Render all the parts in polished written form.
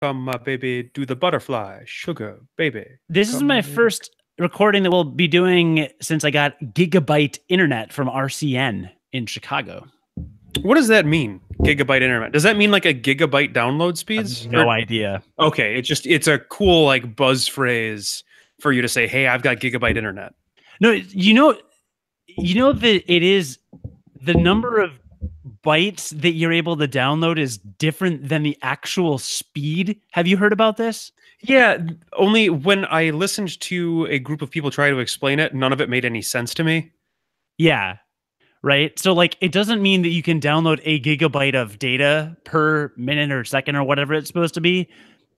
Come, my baby, do the butterfly, sugar, baby. This is Come, my my baby. first recording that we'll be doing since I got gigabyte internet from RCN in Chicago. What does that mean? Gigabyte internet. Does that mean like a gigabyte download I have speeds? no Or idea. okay, it's a cool like buzz phrase for you to say, "Hey, I've got gigabyte internet." No, you know that it is the number of bytes that you're able to download is different than the actual speed. Have you heard about this? Yeah, only when I listened to a group of people try to explain it, none of it made any sense to me. Yeah, right. So like it doesn't mean that you can download a gigabyte of data per minute or second or whatever it's supposed to be,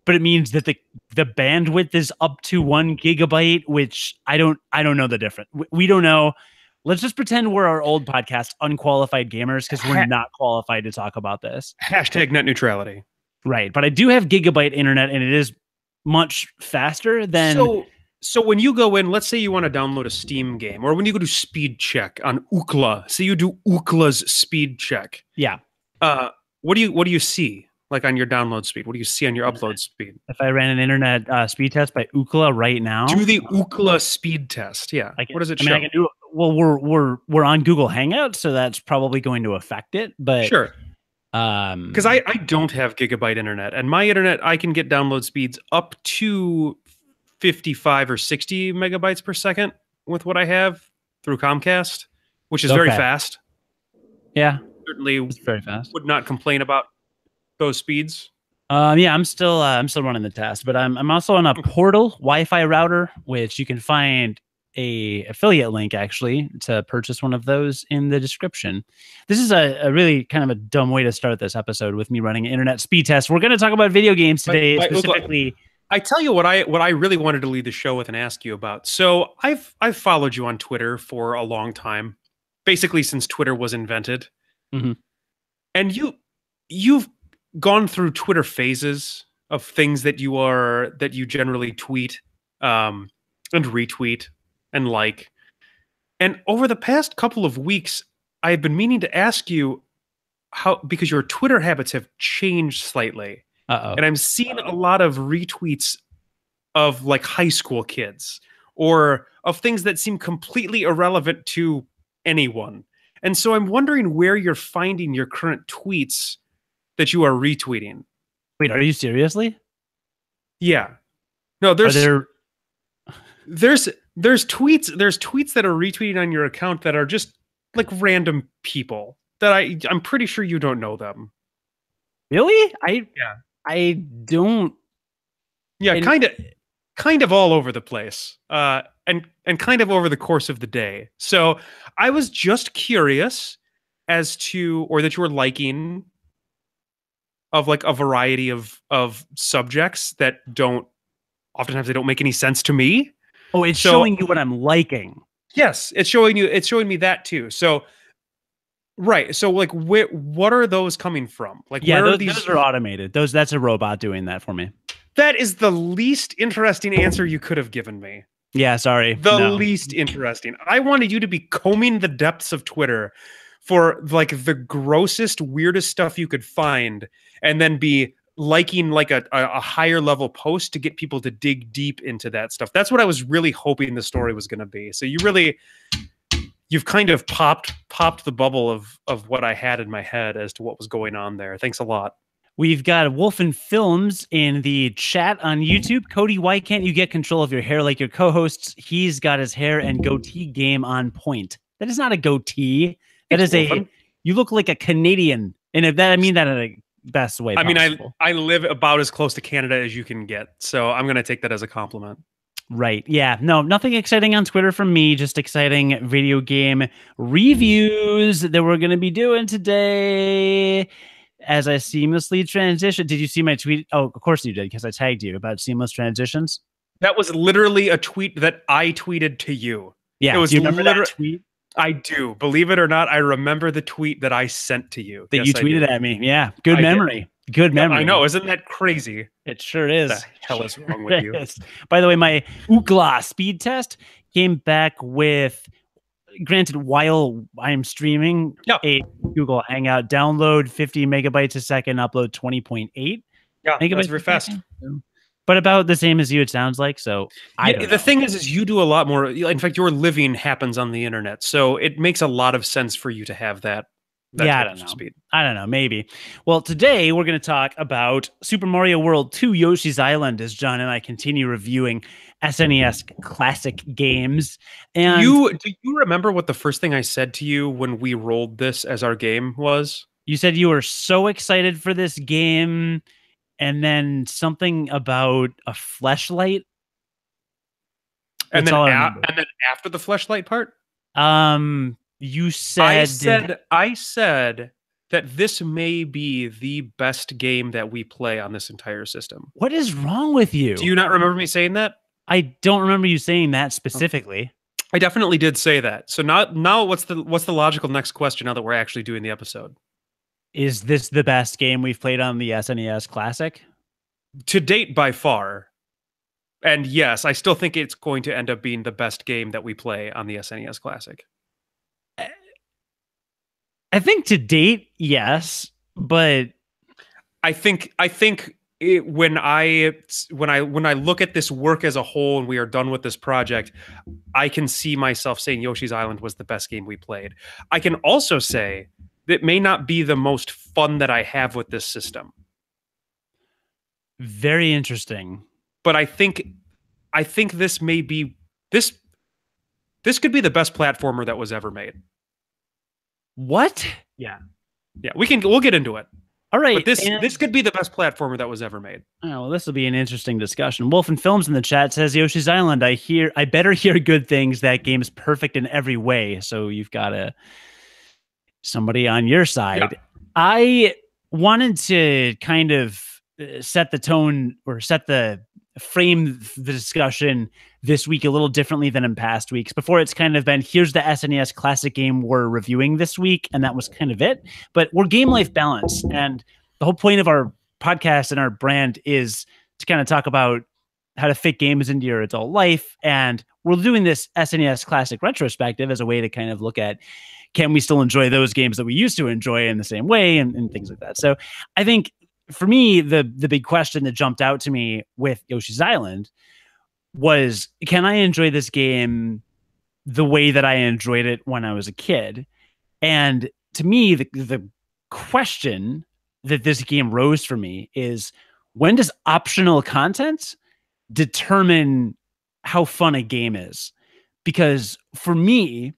but it means that the bandwidth is up to 1 gigabyte, which I don't know the difference. We don't know. Let's just pretend we're our old podcast, unqualified gamers, because we're Ha not qualified to talk about this. hashtag net neutrality. Right. But I do have gigabyte internet, and it is much faster than. So when you go in, let's say you want to download a Steam game, or when you go to speed check on Ookla, say you do Ookla's speed check. Yeah. What do you see like on your download speed? What do you see on your upload speed? If I ran an internet speed test by Ookla right now, Do the Ookla speed test. Yeah. What does it show? I can do. Well, we're on Google Hangouts, so that's probably going to affect it. But Sure. Because I don't have gigabyte internet, and my internet I can get download speeds up to 55 or 60 megabytes per second with what I have through Comcast, which is very fast. Yeah, Certainly it's very fast. would not complain about those speeds. Yeah, I'm still running the test, but I'm also on a Portal Wi-Fi router, which you can find a affiliate link actually to purchase one of those in the description. This is a really kind of a dumb way to start this episode with me running an internet speed test. We're going to talk about video games today, specifically. I tell you what I really wanted to lead the show with and ask you about. So I've followed you on Twitter for a long time, basically since Twitter was invented. Mm-hmm. And you've gone through Twitter phases of things that you generally tweet and retweet and like. And over the past couple of weeks, I've been meaning to ask you how, because your Twitter habits have changed slightly. And I'm seeing a lot of retweets of like high school kids or of things that seem completely irrelevant to anyone. And so I'm wondering where you're finding your current tweets that you are retweeting. Wait, are you seriously? Yeah. No, there's tweets that are retweeting on your account that are just like random people that I'm pretty sure you don't know them. Really? I don't. Yeah, kind of all over the place. And kind of over the course of the day. So I was just curious as to, or that you were liking of like a variety of subjects that oftentimes they don't make any sense to me. Oh, it's showing you what I'm liking. Yes, it's showing me that too. So right. So like what are those coming from? Like yeah, those are automated. That's a robot doing that for me. That is the least interesting answer you could have given me. Yeah, sorry. The least interesting. I wanted you to be combing the depths of Twitter for like the grossest, weirdest stuff you could find, and then be liking like a higher level post to get people to dig deep into that stuff. That's what I was really hoping the story was going to be. So you've kind of popped the bubble of what I had in my head as to what was going on there. Thanks a lot. We've got Wolfen Films in the chat on YouTube. Cody, why can't you get control of your hair like your co-hosts? He's got his hair and goatee game on point. That is not a goatee. That is you look like a Canadian. And if that, I mean that in a best way possible. I mean, I live about as close to Canada as you can get. So I'm going to take that as a compliment. Right. Yeah. No, nothing exciting on Twitter from me. Just exciting video game reviews that we're going to be doing today. As I seamlessly transition. Did you see my tweet? Oh, of course you did, because I tagged you about seamless transitions. That was literally a tweet that I tweeted to you. Yeah. It was do you remember that tweet? I do. Believe it or not, I remember the tweet that I sent to you. That you tweeted at me. Yeah. Good memory. Good memory. I know. Isn't that crazy? It sure is. What the hell is wrong with you? By the way, my Ookla speed test came back with, granted, while I'm streaming a Google Hangout, download 50 megabytes a second, upload 20.8. Yeah, that's Megabytes very per fast. second. But about the same as you, it sounds like. So I Yeah, don't the know. thing is you do a lot more. In fact, your living happens on the internet, so it makes a lot of sense for you to have that Yeah, I type don't of know. speed. I don't know. Maybe. Well, today we're going to talk about Super Mario World 2 Yoshi's Island as John and I continue reviewing SNES classic games. And Do you remember what the first thing I said to you when we rolled this as our game was? you said you were so excited for this game, and then something about a fleshlight. And That's then all I remember. after the fleshlight part, You said, I said that this may be the best game that we play on this entire system. "What is wrong with Do you?" you not remember me saying that? I don't remember you saying that Okay. specifically. I definitely did say that. So now what's the logical next question now that we're actually doing the episode? Is this the best game we've played on the SNES Classic? To date by far. And yes, I still think it's going to end up being the best game that we play on the SNES Classic. I think to date, yes, but I think when I look at this work as a whole and we are done with this project, I can see myself saying Yoshi's Island was the best game we played. I can also say that may not be the most fun that I have with this system, very interesting. but I think this may be this this could be the best platformer that was ever made. What? Yeah. Yeah, we'll get into it. All right. But this could be the best platformer that was ever made. Oh, well, this will be an interesting discussion. Wolf and Films in the chat says Yoshi's Island. I better hear good things. That game's perfect in every way. So you've got somebody on your side. Yeah. I wanted to kind of set the tone or frame the discussion this week a little differently than in past weeks. Before, it's kind of been, here's the SNES Classic game we're reviewing this week, and that was kind of it. But we're game life balance, and the whole point of our podcast and our brand is to kind of talk about how to fit games into your adult life. And we're doing this SNES Classic retrospective as a way to kind of look at, can we still enjoy those games that we used to enjoy in the same way, and things like that. So I think for me, the big question that jumped out to me with Yoshi's Island was, can I enjoy this game the way that I enjoyed it when I was a kid? And to me, the question that this game rose for me is, when does optional content determine how fun a game is? Because for me,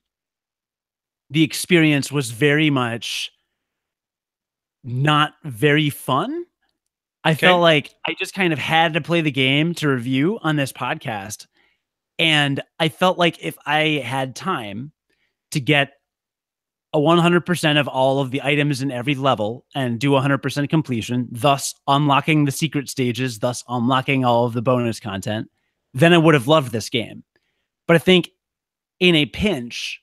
the experience was very much not very fun. I felt like I just kind of had to play the game to review on this podcast. And I felt like if I had time to get a 100% of all of the items in every level and do 100% completion, thus unlocking the secret stages, thus unlocking all of the bonus content, then I would have loved this game. But I think in a pinch,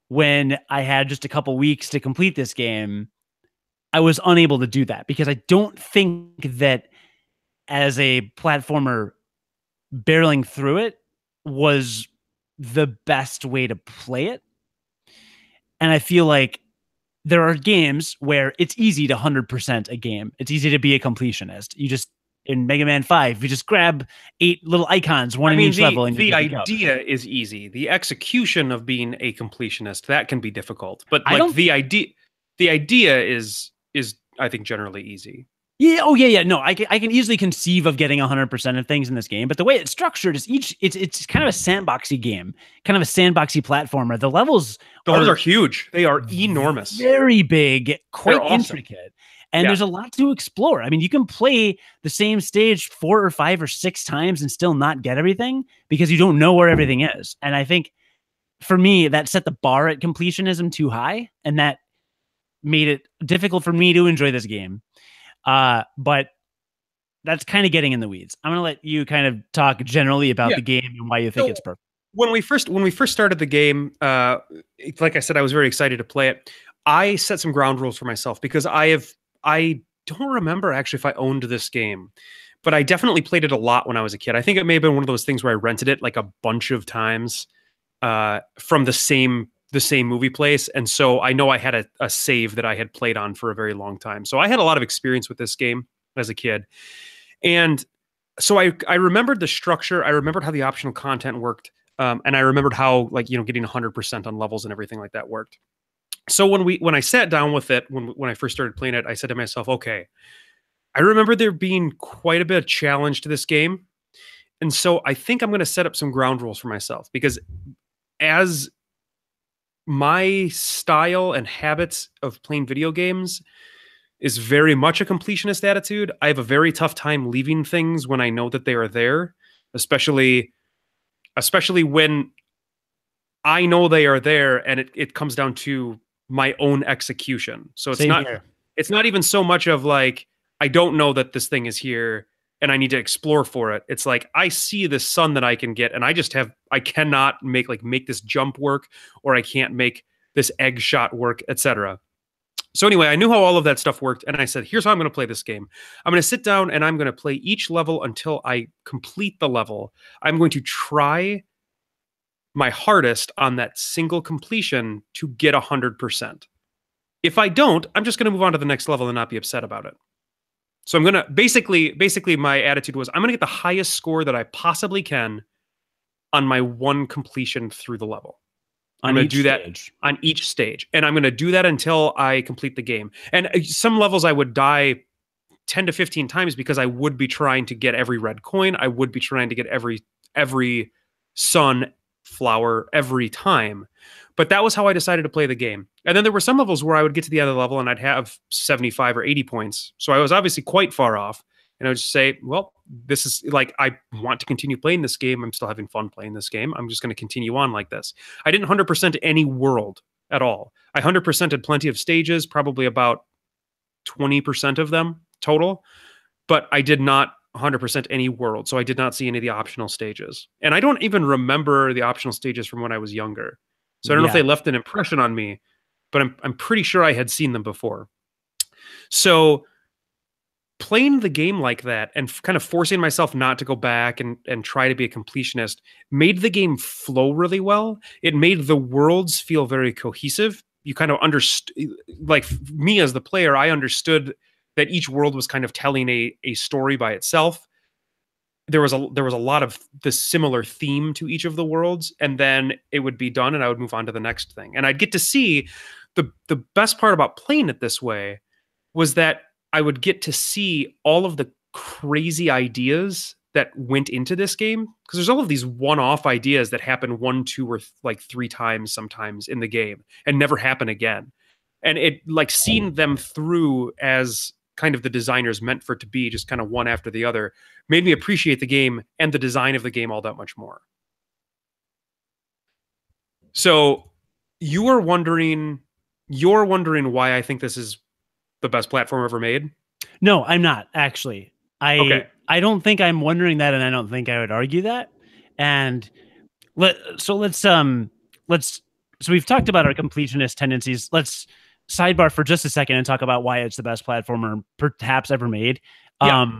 when I had just a couple weeks to complete this game, I was unable to do that, because I don't think that as a platformer, barreling through it was the best way to play it. And I feel like there are games where it's easy to 100% a game. It's easy to be a completionist. You just, in Mega Man 5, you just grab 8 little icons, one in each level. And the idea is easy. The execution of being a completionist, that can be difficult. But like the idea is I think generally easy. Yeah. Oh, yeah. No, I can easily conceive of getting 100% of things in this game, but the way it's structured is it's kind of a sandboxy game, kind of a sandboxy platformer. The levels are huge. They are enormous, very big, quite intricate, and there's a lot to explore. I mean, you can play the same stage 4 or 5 or 6 times and still not get everything because you don't know where everything is. And I think for me, that set the bar at completionism too high, and that made it difficult for me to enjoy this game. But that's kind of getting in the weeds. I'm going to let you kind of talk generally about the game and why you think it's perfect. When we first started the game, like I said, I was very excited to play it. I set some ground rules for myself because I don't remember actually if I owned this game, but I definitely played it a lot when I was a kid. I think it may have been one of those things where I rented it like a bunch of times from the same movie place. And so I know I had a save that I had played on for a very long time. So I had a lot of experience with this game. as a kid. And so I remembered the structure. I remembered how the optional content worked. And I remembered how, like, getting 100% on levels and everything like that worked. So when I sat down with it, when I first started playing it, I said to myself, okay, I remember there being quite a bit of challenge to this game. And so I think I'm going to set up some ground rules for myself, because as my style and habits of playing video games is very much a completionist attitude, I have a very tough time leaving things when I know that they are there, especially when I know they are there and it comes down to my own execution. So Same here. It's not even so much of like, I don't know that this thing is here and I need to explore for it. It's like, I see the sun that I can get, and I cannot make this jump work, or I can't make this egg shot work, etc. So anyway, I knew how all of that stuff worked, and I said, here's how I'm going to play this game. I'm going to sit down and I'm going to play each level until I complete the level. I'm going to try my hardest on that single completion to get 100%. If I don't, I'm just going to move on to the next level and not be upset about it. So I'm going to basically my attitude was, I'm going to get the highest score that I possibly can on my one completion through the level. I'm going to do that on each stage. And I'm going to do that until I complete the game. And some levels I would die 10 to 15 times because I would be trying to get every red coin. I would be trying to get every sunflower every time. But that was how I decided to play the game. And then there were some levels where I would get to the end of the level and I'd have 75 or 80 points. So I was obviously quite far off. And I would just say, well, this is like, I want to continue playing this game. I'm still having fun playing this game. I'm just going to continue on like this. I didn't 100% any world at all. I 100%ed plenty of stages, probably about 20% of them total. But I did not 100% any world. So I did not see any of the optional stages. And I don't even remember the optional stages from when I was younger. So I don't know if they left an impression on me, but I'm pretty sure I had seen them before. So playing the game like that and kind of forcing myself not to go back and try to be a completionist made the game flow really well. It made the worlds feel very cohesive. You kind of understood, like me as the player, I understood that each world was kind of telling a story by itself. There was a lot of the similar theme to each of the worlds, and then it would be done and I would move on to the next thing. And I'd get to see the best part about playing it this way was that I would get to see all of the crazy ideas that went into this game, because there's all of these one-off ideas that happen 1, 2, or like 3 times sometimes in the game and never happen again. And it, like, seeing them through as kind of the designers meant for it to be, just kind of one after the other, made me appreciate the game and the design of the game all that much more. So you're wondering why I think this is the best platform ever made? No, I'm not, actually. I don't think I'm wondering that, and I don't think I would argue that. And so we've talked about our completionist tendencies. Let's sidebar for just a second and talk about why it's the best platformer perhaps ever made. Yeah.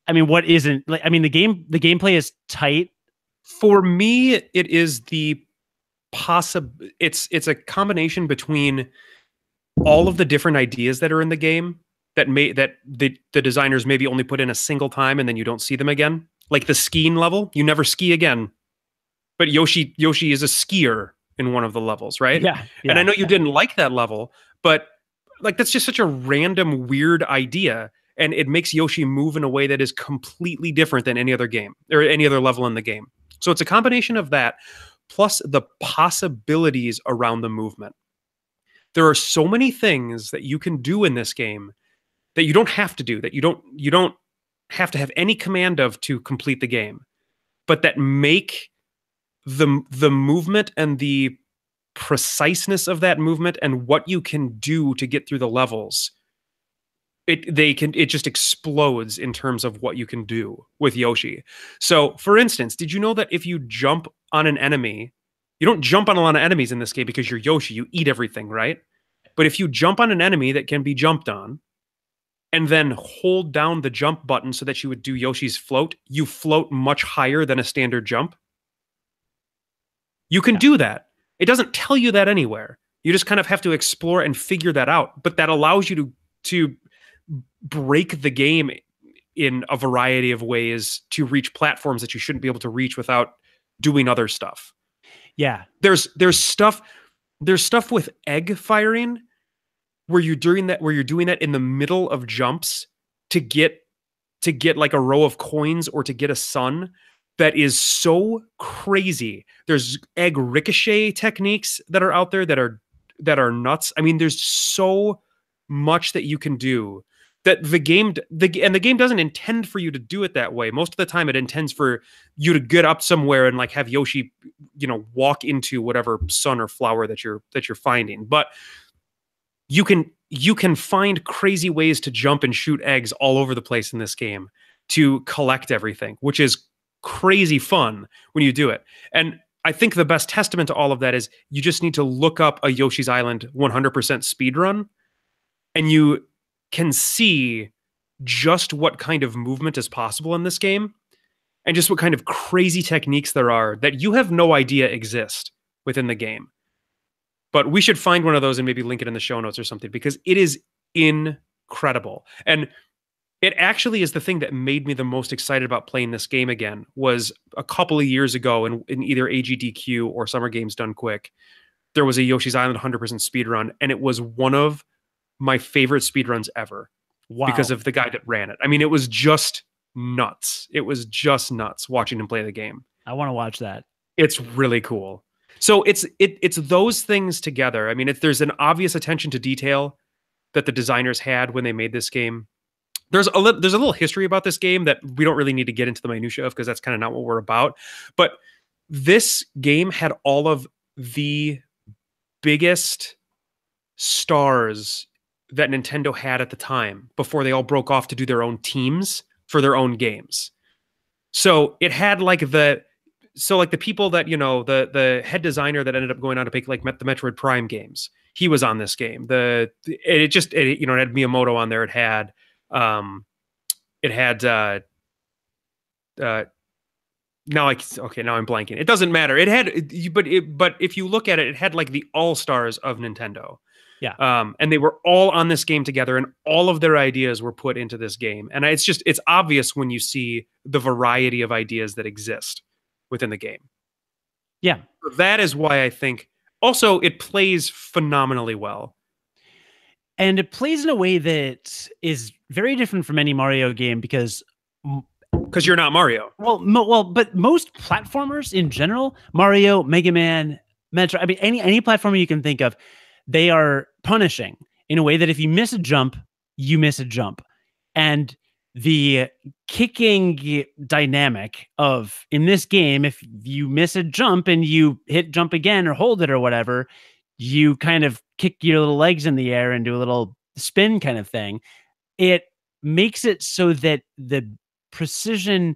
I mean, what isn't, like, I mean, the gameplay is tight. For me, it is it's a combination between all of the different ideas that are in the game that the designers maybe only put in a single time and then you don't see them again. Like the skiing level, you never ski again. But Yoshi is a skier in one of the levels, right? Yeah. And I know you didn't like that level, but like that's just such a random, weird idea. And it makes Yoshi move in a way that is completely different than any other game or any other level in the game. So it's a combination of that, plus the possibilities around the movement. There are so many things that you can do in this game that you don't have to do, that you don't have to have any command of to complete the game, but that make the movement and the preciseness of that movement and what you can do to get through the levels, it just explodes in terms of what you can do with Yoshi. So, for instance, did you know that if you jump on an enemy, you don't jump on a lot of enemies in this game because you're Yoshi, you eat everything, right? But if you jump on an enemy that can be jumped on, and then hold down the jump button so that you would do Yoshi's float, you float much higher than a standard jump. You can do that. It doesn't tell you that anywhere. You just kind of have to explore and figure that out. But that allows you to break the game in a variety of ways to reach platforms that you shouldn't be able to reach without doing other stuff. Yeah. There's stuff with egg firing where you're doing that in the middle of jumps to get like a row of coins or to get a sun that is so crazy. There's egg ricochet techniques that are out there that are nuts. I mean, there's so much that you can do that the game doesn't intend for you to do it that way. Most of the time it intends for you to get up somewhere and like have Yoshi, walk into whatever sun or flower that you're finding. But you can find crazy ways to jump and shoot eggs all over the place in this game to collect everything, which is crazy fun when you do it. And I think the best testament to all of that is you just need to look up a Yoshi's Island 100% speedrun, and you can see just what kind of movement is possible in this game and just what kind of crazy techniques there are that you have no idea exist within the game. But we should find one of those and maybe link it in the show notes or something, because it is incredible. And it actually is the thing that made me the most excited about playing this game again. Was a couple of years ago in either AGDQ or Summer Games Done Quick, there was a Yoshi's Island 100% speedrun, and it was one of my favorite speedruns ever. Wow. Because of the guy that ran it. I mean, it was just nuts. It was just nuts watching him play the game. I want to watch that. It's really cool. So it's those things together. I mean, there's an obvious attention to detail that the designers had when they made this game. There's a little history about this game that we don't really need to get into the minutia of, because that's kind of not what we're about. But this game had all of the biggest stars that Nintendo had at the time before they all broke off to do their own teams for their own games. So it had like the people that, the head designer that ended up going on to make like the Metroid Prime games, he was on this game. It had Miyamoto on there. It had now I'm blanking. It doesn't matter. It had, but if you look at it, it had like the all-stars of Nintendo. Yeah. And they were all on this game together, and all of their ideas were put into this game. And it's obvious when you see the variety of ideas that exist within the game. Yeah. That is why I think also it plays phenomenally well. And it plays in a way that is very different from any Mario game, because you're not Mario. But most platformers in general, Mario, Mega Man, Metro, I mean, any platformer you can think of, they are punishing in a way that if you miss a jump, you miss a jump. And the kicking dynamic of, in this game, if you miss a jump and you hit jump again or hold it or whatever, you kind of kick your little legs in the air and do a little spin kind of thing. It makes it so that the precision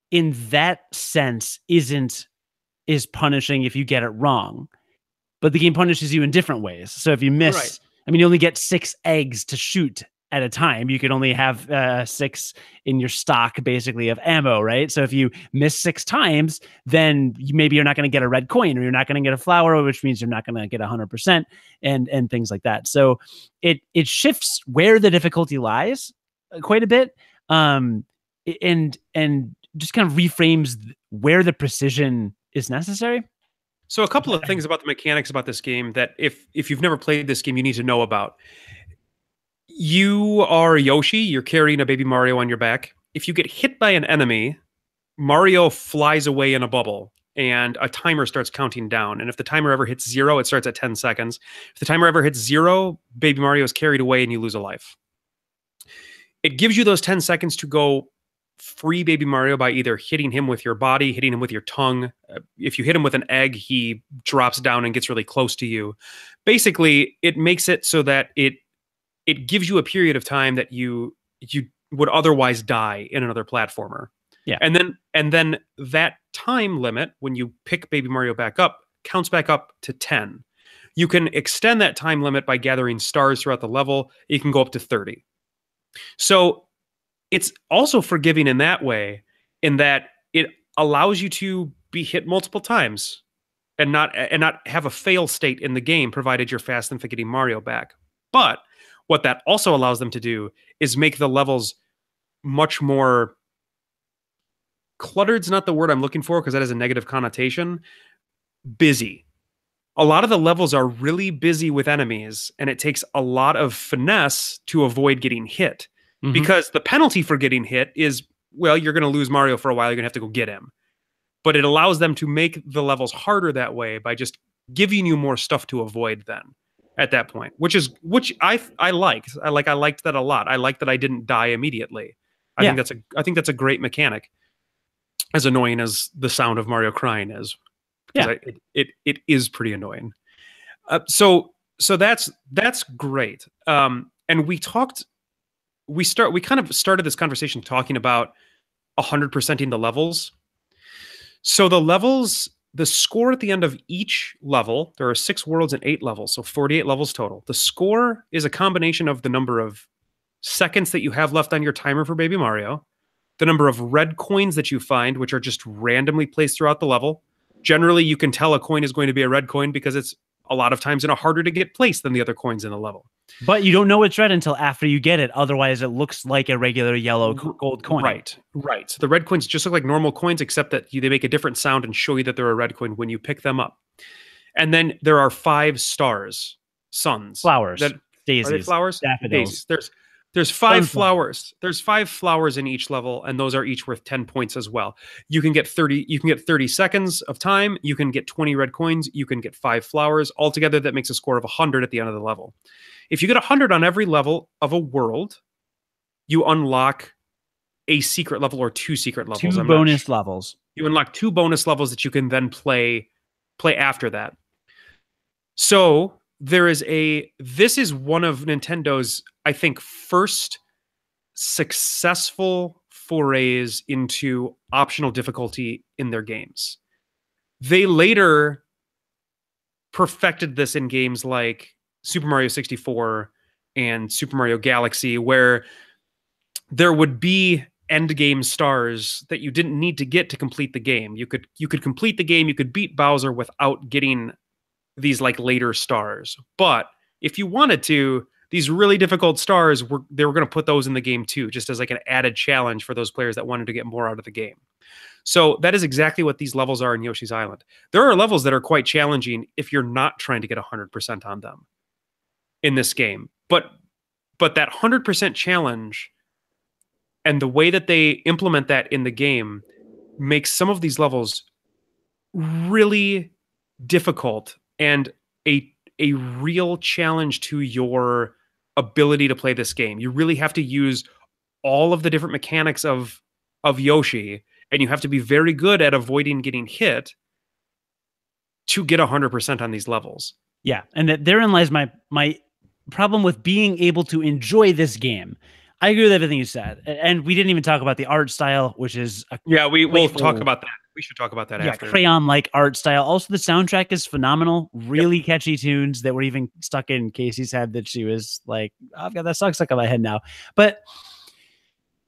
in that sense is punishing if you get it wrong. But the game punishes you in different ways. So if you miss, right. I mean, you only get 6 eggs to shoot at a time. You could only have 6 in your stock, basically, of ammo, right? So if you miss 6 times, then maybe you're not going to get a red coin, or you're not going to get a flower, which means you're not going to get 100% and things like that. So it shifts where the difficulty lies quite a bit, and just kind of reframes where the precision is necessary. So a couple of things about the mechanics about this game that if you've never played this game, you need to know about. You are Yoshi. You're carrying a baby Mario on your back. If you get hit by an enemy, Mario flies away in a bubble, and a timer starts counting down. And if the timer ever hits 0, it starts at 10 seconds. If the timer ever hits 0, baby Mario is carried away and you lose a life. It gives you those 10 seconds to go free baby Mario by either hitting him with your body, hitting him with your tongue. If you hit him with an egg, he drops down and gets really close to you. Basically, it makes it so that it gives you a period of time that you would otherwise die in another platformer. Yeah. And then that time limit, when you pick baby Mario back up, counts back up to 10. You can extend that time limit by gathering stars throughout the level. You can go up to 30. So it's also forgiving in that way, in that it allows you to be hit multiple times and not have a fail state in the game, provided you're fast and getting Mario back. But what that also allows them to do is make the levels much more cluttered's not the word I'm looking for because that has a negative connotation. Busy. A lot of the levels are really busy with enemies, and it takes a lot of finesse to avoid getting hit. Because the penalty for getting hit is, well, you're going to lose Mario for a while. You're going to have to go get him. But it allows them to make the levels harder that way by just giving you more stuff to avoid then at that point, which I liked. I liked that a lot. I liked that I didn't die immediately. I think that's a great mechanic. As annoying as the sound of Mario crying is, because it is pretty annoying. So that's great. And we kind of started this conversation talking about 100%ing the levels. So the score at the end of each level, there are 6 worlds and 8 levels, so 48 levels total. The score is a combination of the number of seconds that you have left on your timer for Baby Mario, the number of red coins that you find, which are just randomly placed throughout the level. Generally, you can tell a coin is going to be a red coin because it's a lot of times in a harder to get place than the other coins in the level. But you don't know it's red until after you get it. Otherwise, it looks like a regular yellow gold coin. Right. So the red coins just look like normal coins, except that they make a different sound and show you that they're a red coin when you pick them up. And then there are 5 stars, suns. Flowers. Daisies. Are they flowers? Daffodils. Daisies. There's 5 flowers. There's 5 flowers in each level, and those are each worth 10 points as well. You can get 30 seconds of time, you can get 20 red coins, you can get 5 flowers. Altogether, that makes a score of 100 at the end of the level. If you get 100 on every level of a world, you unlock a secret level or 2 secret levels. 2 bonus levels. You unlock 2 bonus levels that you can then play after that. So this is one of Nintendo's, I think, first successful forays into optional difficulty in their games. They later perfected this in games like Super Mario 64 and Super Mario Galaxy, where there would be end game stars that you didn't need to get to complete the game. You could complete the game, you could beat Bowser without getting these like later stars. But if you wanted to, these really difficult stars they were going to put those in the game too, just as like an added challenge for those players that wanted to get more out of the game. So that is exactly what these levels are in Yoshi's Island. There are levels that are quite challenging if you're not trying to get 100% on them in this game. But that 100% challenge and the way that they implement that in the game makes some of these levels really difficult and a real challenge to your ability to play this game. You really have to use all of the different mechanics of Yoshi, and you have to be very good at avoiding getting hit to get 100% on these levels. Yeah, and therein lies my problem with being able to enjoy this game. I agree with everything you said, and we didn't even talk about the art style, which is we'll talk about that. We should talk about that after. Crayon-like art style. Also, the soundtrack is phenomenal. Really catchy tunes that were even stuck in Casey's head that she was like, I've got that song stuck in my head now. But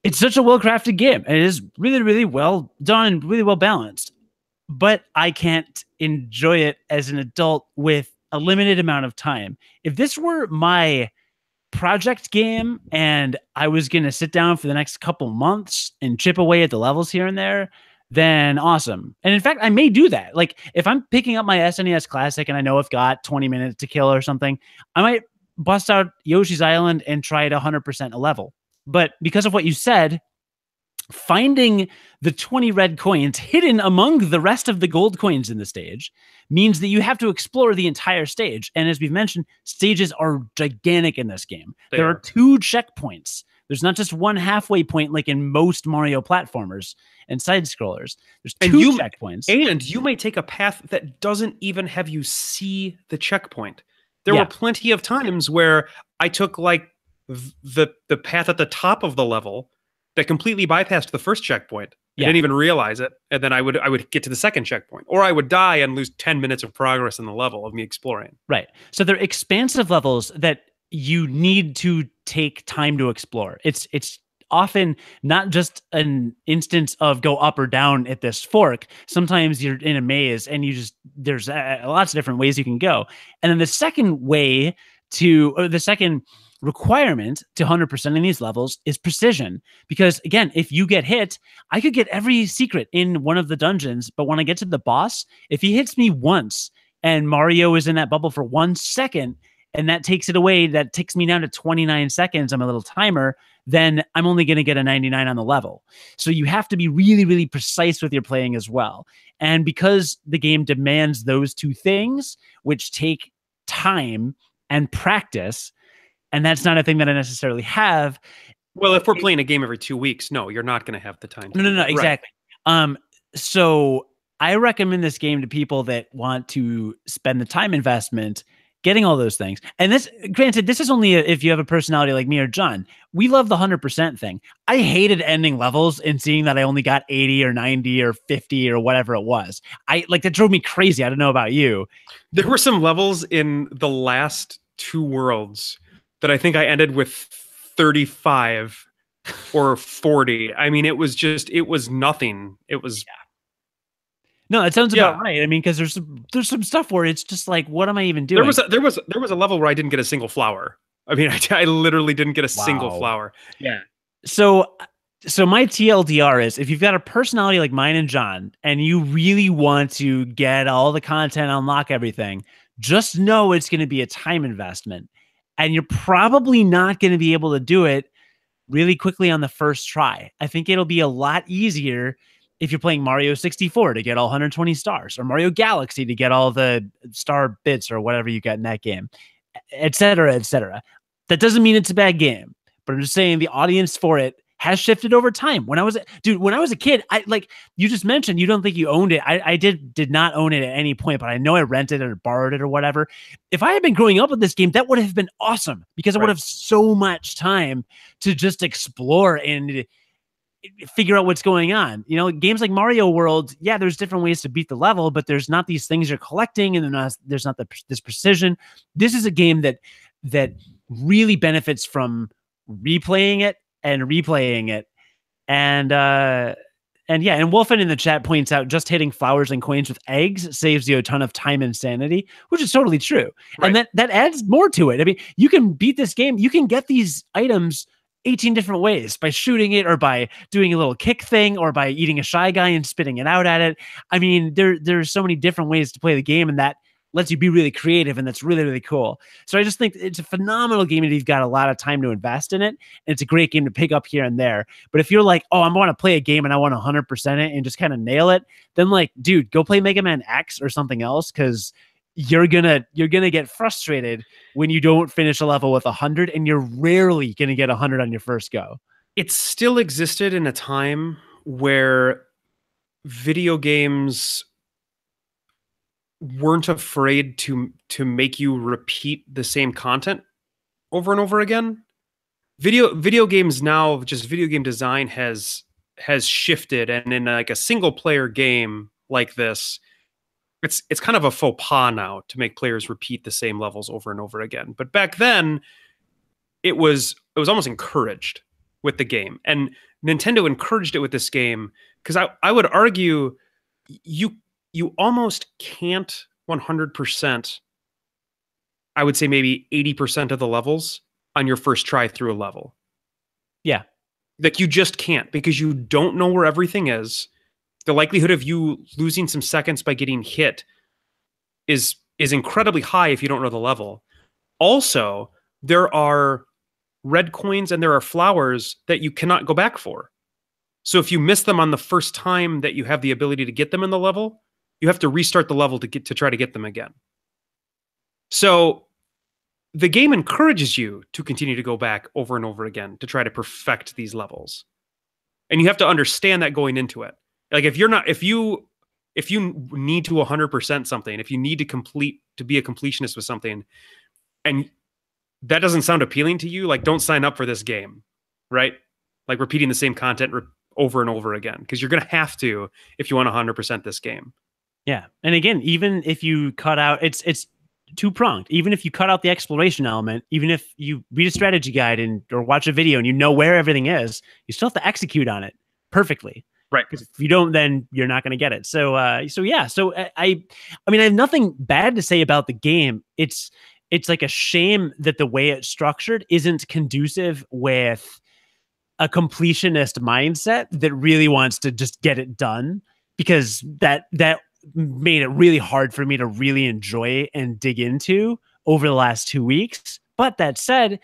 it's such a well-crafted game. And it is really, really well done and really well balanced. But I can't enjoy it as an adult with a limited amount of time. If this were my project game and I was going to sit down for the next couple months and chip away at the levels here and there, then awesome. And in fact, I may do that. Like if I'm picking up my SNES Classic and I know I've got 20 minutes to kill or something, I might bust out Yoshi's Island and try it 100% a level. But because of what you said, finding the 20 red coins hidden among the rest of the gold coins in the stage means that you have to explore the entire stage. And as we've mentioned, stages are gigantic in this game. There are 2 checkpoints. There's not just one halfway point like in most Mario platformers and side scrollers. There's 2 checkpoints. And you may take a path that doesn't even have you see the checkpoint. There were plenty of times where I took like the path at the top of the level that completely bypassed the first checkpoint. I didn't even realize it. And then I would get to the second checkpoint, or I would die and lose 10 minutes of progress in the level of me exploring. Right. So they're expansive levels that you need to take time to explore. It's often not just an instance of go up or down at this fork. Sometimes you're in a maze and there's lots of different ways you can go. And then the second way the second requirement to 100% in these levels is precision. Because again, if you get hit, I could get every secret in one of the dungeons, but when I get to the boss, if he hits me once and Mario is in that bubble for 1 second, and that takes it away, that takes me down to 29 seconds on my little timer, then I'm only going to get a 99 on the level. So you have to be really, really precise with your playing as well. And because the game demands those two things, which take time and practice, and that's not a thing that I necessarily have. Well, if we're playing a game every 2 weeks, no, you're not going to have the time. No, exactly. Right. So I recommend this game to people that want to spend the time investment getting all those things. And this, granted, this is only if you have a personality like me or John. We love the 100% thing. I hated ending levels and seeing that I only got 80 or 90 or 50 or whatever it was. That drove me crazy. I don't know about you. There were some levels in the last 2 worlds that I think I ended with 35 or 40. I mean, it was nothing. It was... Yeah. No, that sounds about right. I mean, because there's some stuff where it's just like, what am I even doing? There was a level where I didn't get a single flower. I mean, I literally didn't get a single flower. Yeah. So my TLDR is, if you've got a personality like mine and John, and you really want to get all the content, unlock everything, just know it's going to be a time investment, and you're probably not going to be able to do it really quickly on the first try. I think it'll be a lot easier if you're playing Mario 64 to get all 120 stars, or Mario Galaxy to get all the star bits or whatever you get in that game, et cetera, et cetera. That doesn't mean it's a bad game, but I'm just saying the audience for it has shifted over time. When I was a kid, you just mentioned, you don't think you owned it. I did not own it at any point, but I know I rented it or borrowed it or whatever. If I had been growing up with this game, that would have been awesome, because I would have so much time to just explore and figure out what's going on. You know, games like Mario World, yeah, there's different ways to beat the level, but there's not these things you're collecting, and there's not this precision. This is a game that really benefits from replaying it and replaying it. And Wolfen in the chat points out, just hitting flowers and coins with eggs saves you a ton of time and sanity, which is totally true. Right. And that adds more to it. I mean, you can beat this game, you can get these items 18 different ways, by shooting it, or by doing a little kick thing, or by eating a Shy Guy and spitting it out at it. I mean, there's so many different ways to play the game, and that lets you be really creative, and that's really, really cool. So I just think it's a phenomenal game, and you've got a lot of time to invest in it, and it's a great game to pick up here and there. But if you're like, oh, I want to play a game and I want to 100% it and just kind of nail it, then dude, go play Mega Man X or something else, because you're gonna get frustrated when you don't finish a level with 100, and you're rarely gonna get 100 on your first go. It still existed in a time where video games weren't afraid to make you repeat the same content over and over again. Video games now, just video game design has shifted, and in like a single player game like this, it's kind of a faux pas now to make players repeat the same levels over and over again. But back then, it was almost encouraged with the game, and Nintendo encouraged it with this game, because I would argue you almost can't 100%. I would say maybe 80% of the levels on your first try through a level. Yeah, like you just can't, because you don't know where everything is. The likelihood of you losing some seconds by getting hit is incredibly high if you don't know the level. Also, there are red coins and there are flowers that you cannot go back for. So if you miss them on the first time that you have the ability to get them in the level, you have to restart the level to try to get them again. So the game encourages you to continue to go back over and over again to try to perfect these levels. And you have to understand that going into it. Like if you need to 100% something, if you need to be a completionist with something, and that doesn't sound appealing to you, like don't sign up for this game, right? Like repeating the same content over and over again, because you're going to have to if you want 100% this game. Yeah. And again, even if you cut out, it's two-pronged. Even if you cut out the exploration element, even if you read a strategy guide or watch a video and you know where everything is, you still have to execute on it perfectly. Right. Because if you don't, then you're not going to get it. So yeah. So I mean, I have nothing bad to say about the game. It's it's like a shame that the way it's structured isn't conducive with a completionist mindset that really wants to just get it done, because that made it really hard for me to really enjoy and dig into over the last 2 weeks. But that said,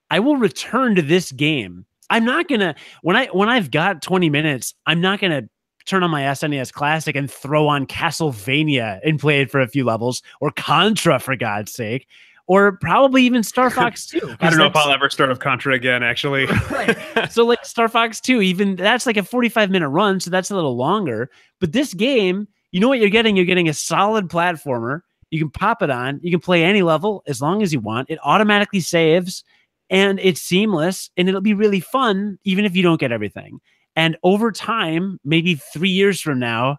I will return to this game. I'm not gonna when I've got 20 minutes, I'm not gonna turn on my SNES Classic and throw on Castlevania and play it for a few levels, or Contra for God's sake, or probably even Star Fox 2. I don't know if I'll ever start up Contra again, actually. Right. So like Star Fox 2, even that's like a 45-minute run, so that's a little longer. But this game, you know what you're getting? You're getting a solid platformer. You can pop it on. You can play any level as long as you want. It automatically saves, and it's seamless, and it'll be really fun, even if you don't get everything. And over time, maybe 3 years from now,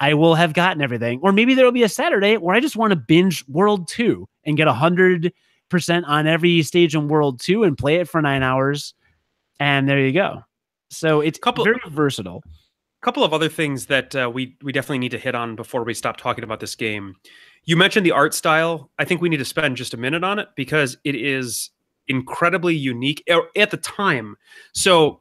I will have gotten everything. Or maybe there will be a Saturday where I just want to binge World 2 and get 100% on every stage in World 2 and play it for 9 hours. And there you go. So it's very versatile. A couple of other things that we definitely need to hit on before we stop talking about this game. You mentioned the art style. I think we need to spend just a minute on it because it is incredibly unique at the time. So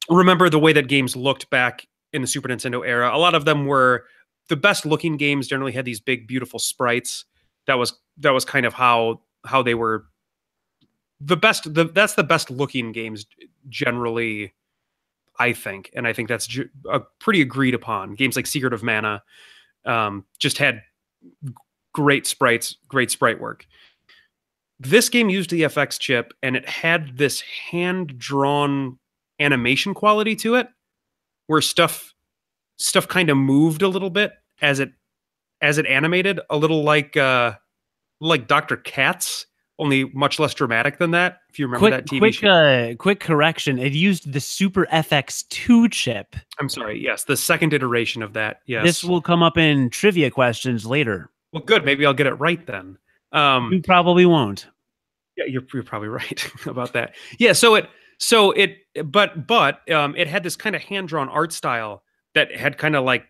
remember the way that games looked back in the Super Nintendo era. A lot of them were the best looking games generally had these big, beautiful sprites. That was kind of how they were the best. That's the best looking games generally, I think. And I think that's pretty agreed upon. Games like Secret of Mana just had great sprites, great sprite work. This game used the FX chip, and it had this hand-drawn animation quality to it, where stuff kind of moved a little bit as it animated, a little like Dr. Katz, only much less dramatic than that. If you remember that TV show. Quick correction. It used the Super FX2 chip. I'm sorry. Yes, the second iteration of that. Yes. This will come up in trivia questions later. Well, good. Maybe I'll get it right then. You probably won't. Yeah, you're probably right about that. Yeah. But it had this kind of hand-drawn art style that had kind of like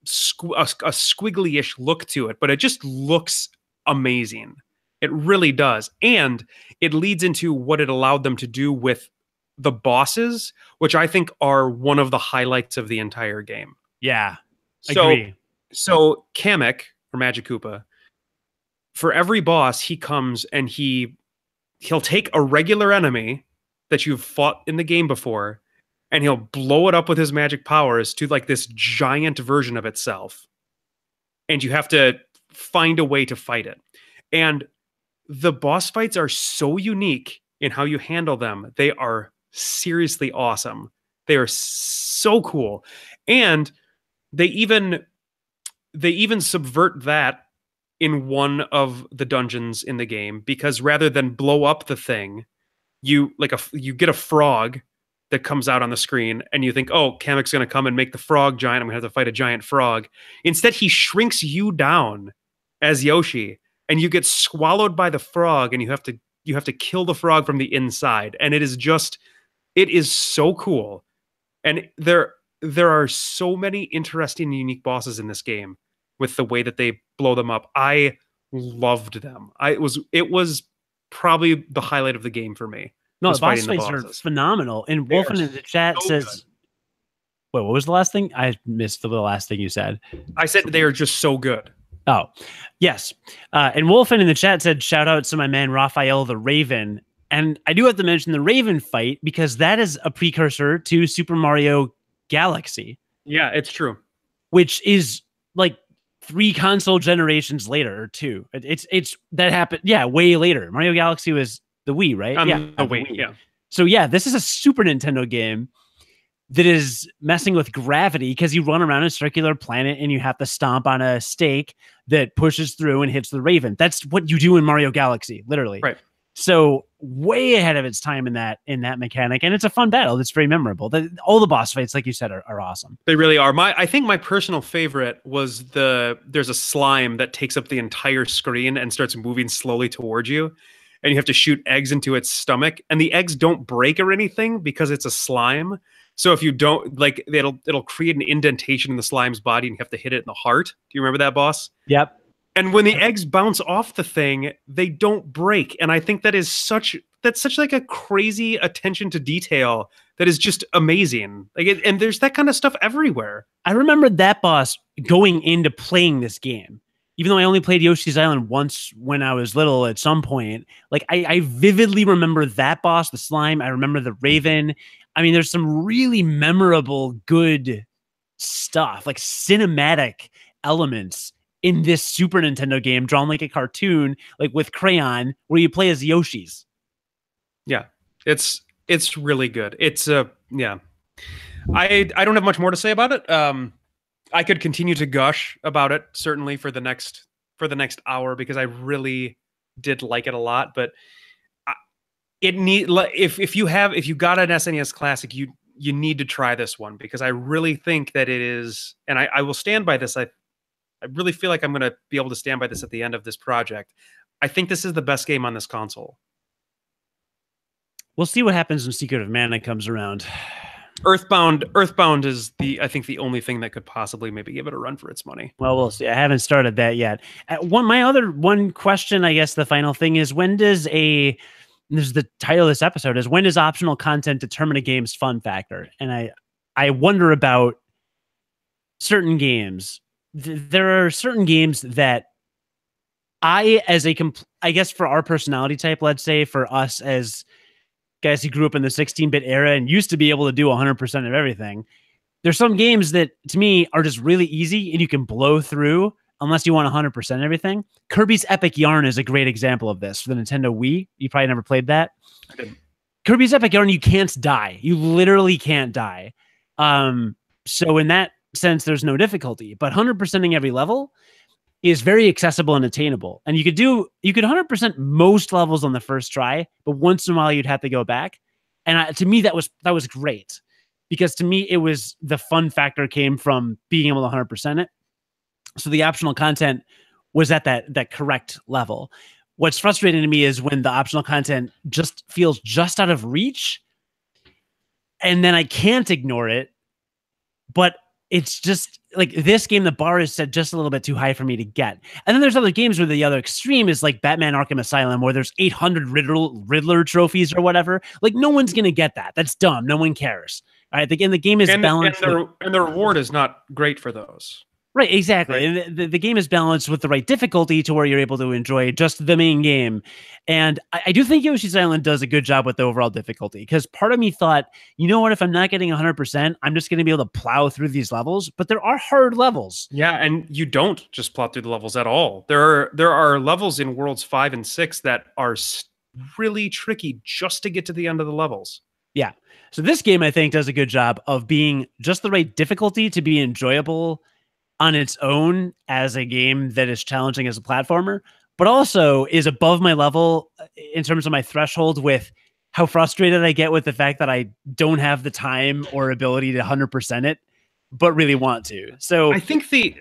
a squiggly-ish look to it, but it just looks amazing. It really does. And it leads into what it allowed them to do with the bosses, which I think are one of the highlights of the entire game. Yeah, agree. So Kamek, or Magic Koopa, for every boss, he comes and he'll take a regular enemy that you've fought in the game before, and he'll blow it up with his magic powers to like this giant version of itself. And you have to find a way to fight it. And the boss fights are so unique in how you handle them. They are seriously awesome. They are so cool. And they even subvert that in one of the dungeons in the game, because rather than blow up the thing, you get a frog that comes out on the screen, and you think, oh, Kamek's going to come and make the frog giant. I'm going to have to fight a giant frog. Instead, he shrinks you down as Yoshi, and you get swallowed by the frog, and you have to kill the frog from the inside. And it is so cool. And there are so many interesting and unique bosses in this game with the way that they blow them up. I loved them. It was probably the highlight of the game for me. No, the boss fights are phenomenal. And Wolfen in the chat says, wait, what was the last thing? I missed the last thing you said. I said they are just so good. Oh, yes. And Wolfen in the chat said, shout out to my man Raphael the Raven. And I do have to mention the Raven fight, because that is a precursor to Super Mario Galaxy. Yeah, it's true. Which is like 3 console generations later, or 2. It's that happened. Yeah, way later. Mario Galaxy was the Wii, right? Yeah. The Wii. Yeah. So yeah, this is a Super Nintendo game that is messing with gravity, because you run around a circular planet and you have to stomp on a stake that pushes through and hits the Raven. That's what you do in Mario Galaxy, literally. Right. So way ahead of its time in that mechanic, and it's a fun battle. It's very memorable. All the boss fights, like you said, are awesome. They really are. I think my personal favorite was there's a slime that takes up the entire screen and starts moving slowly towards you, and you have to shoot eggs into its stomach, and the eggs don't break or anything because it's a slime. So if you don't, like, it'll create an indentation in the slime's body, and you have to hit it in the heart. Do you remember that boss? Yep. And when the eggs bounce off the thing, they don't break. And I think that's such like a crazy attention to detail that is just amazing. And there's that kind of stuff everywhere. I remember that boss going into playing this game, even though I only played Yoshi's Island once when I was little at some point. Like I vividly remember that boss, the slime. I remember the Raven. I mean, there's some really memorable, good stuff, like cinematic elements in this Super Nintendo game drawn like a cartoon, like with crayon, where you play as Yoshis. Yeah, it's really good. It's yeah. I don't have much more to say about it. I could continue to gush about it certainly for the next hour because I really did like it a lot. But if you got an SNES Classic, you need to try this one because I really think that it is, and I will stand by this. I really feel like I'm going to be able to stand by this at the end of this project. I think this is the best game on this console. We'll see what happens when Secret of Mana comes around. Earthbound is I think the only thing that could possibly maybe give it a run for its money. Well, we'll see. I haven't started that yet. My question, I guess the final thing is, this is the title of this episode, is when does optional content determine a game's fun factor? And I wonder about certain games. There are certain games that I guess for our personality type, let's say for us as guys who grew up in the 16-bit era and used to be able to do 100% of everything, there's some games that to me are just really easy and you can blow through unless you want 100% everything. Kirby's Epic Yarn is a great example of this for the Nintendo Wii. You probably never played that. I didn't. Kirby's Epic Yarn, you can't die. You literally can't die. So in that sense, there's no difficulty, but 100%ing every level is very accessible and attainable. And you could 100% most levels on the first try, but once in a while you'd have to go back. And to me, that was great because to me, it was the fun factor came from being able to 100% it. So the optional content was at that correct level. What's frustrating to me is when the optional content just feels just out of reach and then I can't ignore it, but it's just like this game, the bar is set just a little bit too high for me to get. And then there's other games where the other extreme is like Batman Arkham Asylum, where there's 800 Riddler trophies or whatever. Like no one's going to get that. That's dumb. No one cares. All right. Again, the game is balanced. And the reward is not great for those. Right, exactly. Right. And the game is balanced with the right difficulty to where you're able to enjoy just the main game. And I do think Yoshi's Island does a good job with the overall difficulty because part of me thought, you know what, if I'm not getting 100%, I'm just going to be able to plow through these levels. But there are hard levels. Yeah, and you don't just plow through the levels at all. There are levels in Worlds 5 and 6 that are really tricky just to get to the end of the levels. Yeah. So this game, I think, does a good job of being just the right difficulty to be enjoyable on its own as a game that is challenging as a platformer, but also is above my level in terms of my threshold with how frustrated I get with the fact that I don't have the time or ability to 100% it, but really want to. So I think the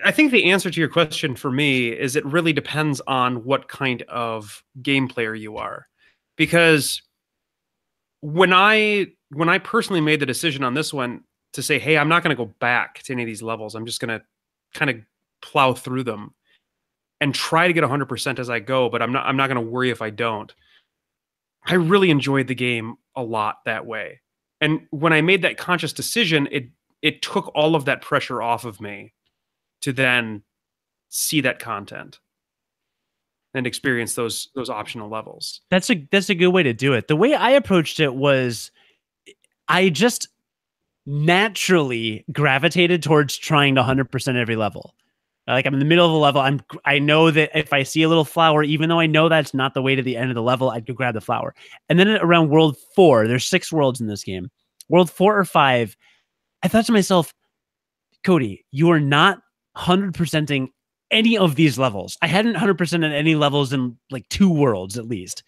answer to your question for me is it really depends on what kind of game player you are. Because when I personally made the decision on this one to say, hey, I'm not going to go back to any of these levels. I'm just going to kind of plow through them and try to get 100% as I go, but I'm not going to worry if I don't. I really enjoyed the game a lot that way. And when I made that conscious decision, it took all of that pressure off of me to then see that content and experience those optional levels. That's a good way to do it. The way I approached it was I just naturally gravitated towards trying to 100% every level. Like I'm in the middle of a level. I know that if I see a little flower, even though I know that's not the way to the end of the level, I'd go grab the flower. And then around World 4, there's 6 worlds in this game. World 4 or 5, I thought to myself, Cody, you are not 100%ing any of these levels. I hadn't 100%ed any levels in like 2 worlds at least.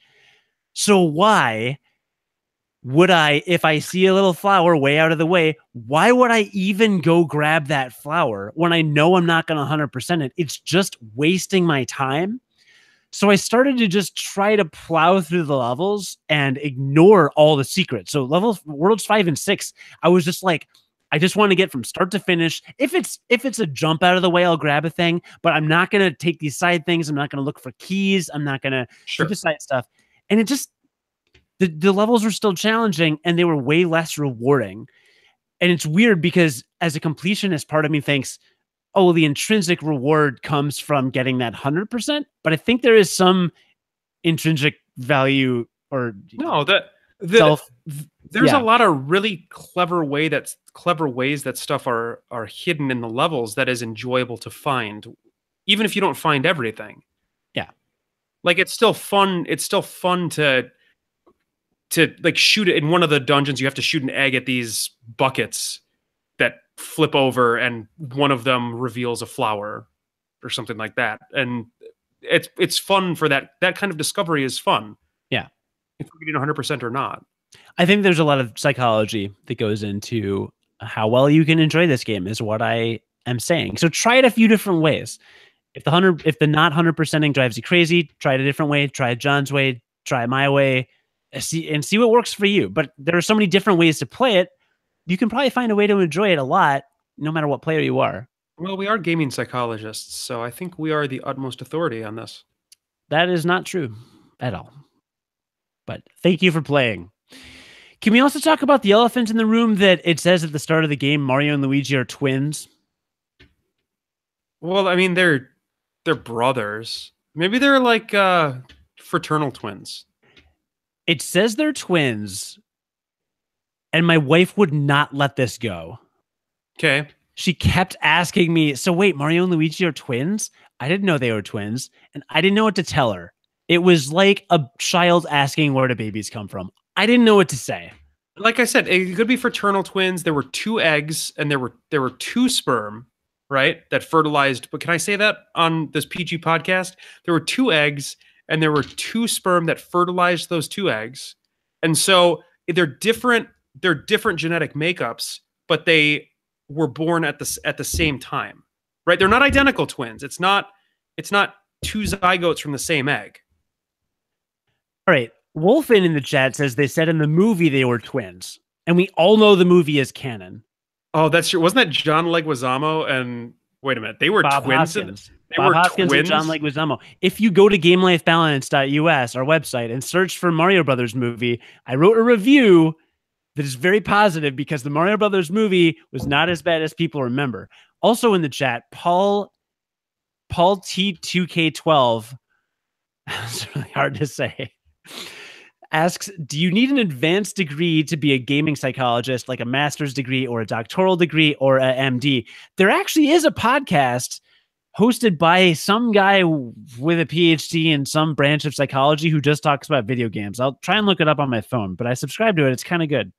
So why would I, if I see a little flower way out of the way, why would I even go grab that flower when I know I'm not going to 100% it? It's just wasting my time. So I started to just try to plow through the levels and ignore all the secrets. So worlds 5 and 6, I was just like, I just want to get from start to finish. If it's a jump out of the way, I'll grab a thing, but I'm not going to take these side things. I'm not going to look for keys. I'm not going to do the side stuff. And it just, the levels were still challenging and they were way less rewarding. And it's weird because as a completionist, part of me thinks, oh, the intrinsic reward comes from getting that 100%. But I think there is some intrinsic value or no, there's a lot of really clever ways that stuff are hidden in the levels that is enjoyable to find, even if you don't find everything. Yeah. Like it's still fun to like shoot it in one of the dungeons. You have to shoot an egg at these buckets that flip over and one of them reveals a flower or something like that. And it's fun for that kind of discovery is fun. Yeah. If we're getting 100% or not. I think there's a lot of psychology that goes into how well you can enjoy this game is what I am saying. So try it a few different ways. If the not 100%ing drives you crazy, try it a different way, try it John's way, try it my way, see what works for you. But there are so many different ways to play it. You can probably find a way to enjoy it a lot, no matter what player you are. Well, we are gaming psychologists, so I think we are the utmost authority on this. That is not true at all. But thank you for playing. Can we also talk about the elephant in the room that it says at the start of the game, Mario and Luigi are twins? Well, I mean, they're brothers. Maybe they're like fraternal twins. It says they're twins, and my wife would not let this go. Okay. She kept asking me, so wait, Mario and Luigi are twins? I didn't know they were twins, and I didn't know what to tell her. It was like a child asking where do babies come from. I didn't know what to say. Like I said, it could be fraternal twins. There were 2 eggs and there were 2 sperm, right? That fertilized. But can I say that on this PG podcast? There were 2 eggs and there were 2 sperm that fertilized those 2 eggs. And so they're different genetic makeups, but they were born at the same time, right? They're not identical twins. It's not 2 zygotes from the same egg. All right. Wolfin in the chat says they said in the movie they were twins. And we all know the movie is canon. Oh, that's true. Wasn't that John Leguizamo and wait a minute, they were Bob twins. Hoskins. They Bob were Hoskins twins? and John Leguizamo. If you go to GameLifeBalance.us, our website, and search for Mario Brothers movie, I wrote a review that is very positive because the Mario Brothers movie was not as bad as people remember. Also in the chat, Paul T2K12, it's really hard to say, asks, do you need an advanced degree to be a gaming psychologist, like a master's degree or a doctoral degree or a MD? There actually is a podcast hosted by some guy with a PhD in some branch of psychology who just talks about video games. I'll try and look it up on my phone, but I subscribe to it. It's kind of good.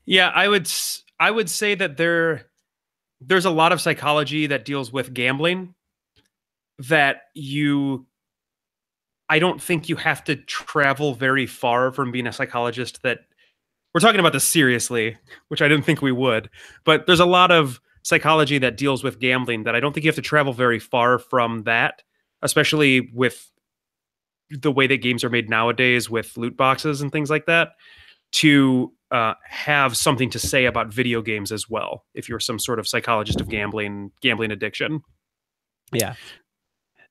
Yeah, I would say that there's a lot of psychology that deals with gambling that I don't think you have to travel very far from being a psychologist. That we're talking about this seriously, which I didn't think we would, but there's a lot of psychology that deals with gambling that I don't think you have to travel very far from that, especially with the way that games are made nowadays with loot boxes and things like that, to have something to say about video games as well. If you're some sort of psychologist of gambling addiction. Yeah.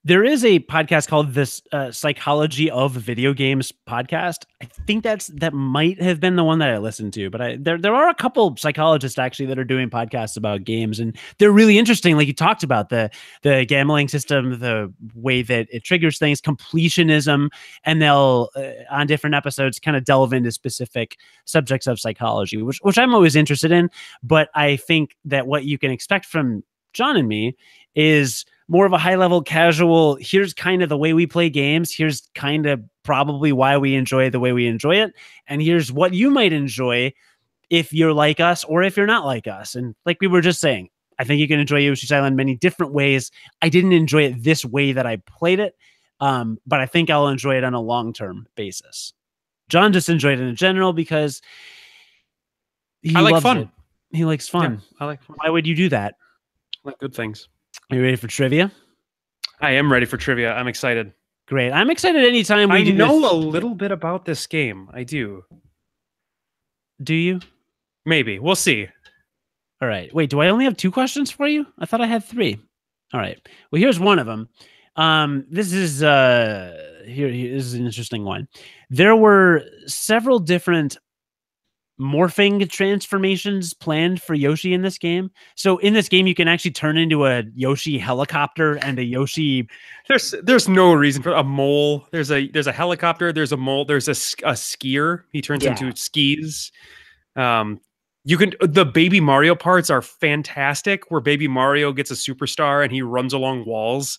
There is a podcast called this Psychology of Video Games podcast. I think that might have been the one that I listened to, but there are a couple psychologists actually that are doing podcasts about games, and they're really interesting. Like you talked about the gambling system, the way that it triggers things, completionism, and they'll on different episodes kind of delve into specific subjects of psychology, which I'm always interested in. But I think that what you can expect from John and me is more of a high level casual, here's kind of the way we play games. Here's kind of probably why we enjoy the way we enjoy it. And here's what you might enjoy if you're like us or if you're not like us. And like we were just saying, I think you can enjoy Yoshi's Island many different ways. I didn't enjoy it this way that I played it, but I think I'll enjoy it on a long-term basis. John just enjoyed it in general because he like loves fun. it. He likes fun. Yeah, I like fun. Why would you do that? I like good things. Are you ready for trivia? I am ready for trivia. I'm excited. Great. I'm excited anytime we I do know this. a little bit about this game. I do. Do you? Maybe. We'll see. All right. Wait, do I only have 2 questions for you? I thought I had 3. All right. Well, here's one of them. This is here is an interesting one. There were several different morphing transformations planned for Yoshi in this game. So in this game, you can actually turn into a Yoshi helicopter and a Yoshi. There's no reason for a mole. There's a helicopter. There's a mole. There's a skier. He turns into skis. The Baby Mario parts are fantastic, where Baby Mario gets a superstar and he runs along walls,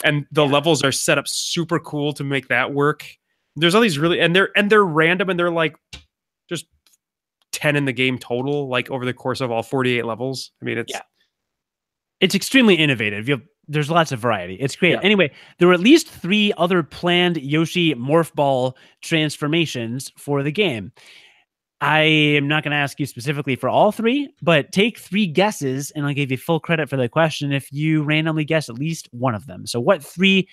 and the levels are set up super cool to make that work. There's all these really, and they're random, and they're like just 10 in the game total, like over the course of all 48 levels. I mean, it's extremely innovative. There's lots of variety. It's great. Yeah. Anyway, there were at least 3 other planned Yoshi Morph Ball transformations for the game. I am not going to ask you specifically for all 3, but take 3 guesses, and I'll give you full credit for the question if you randomly guess at least one of them. So what 3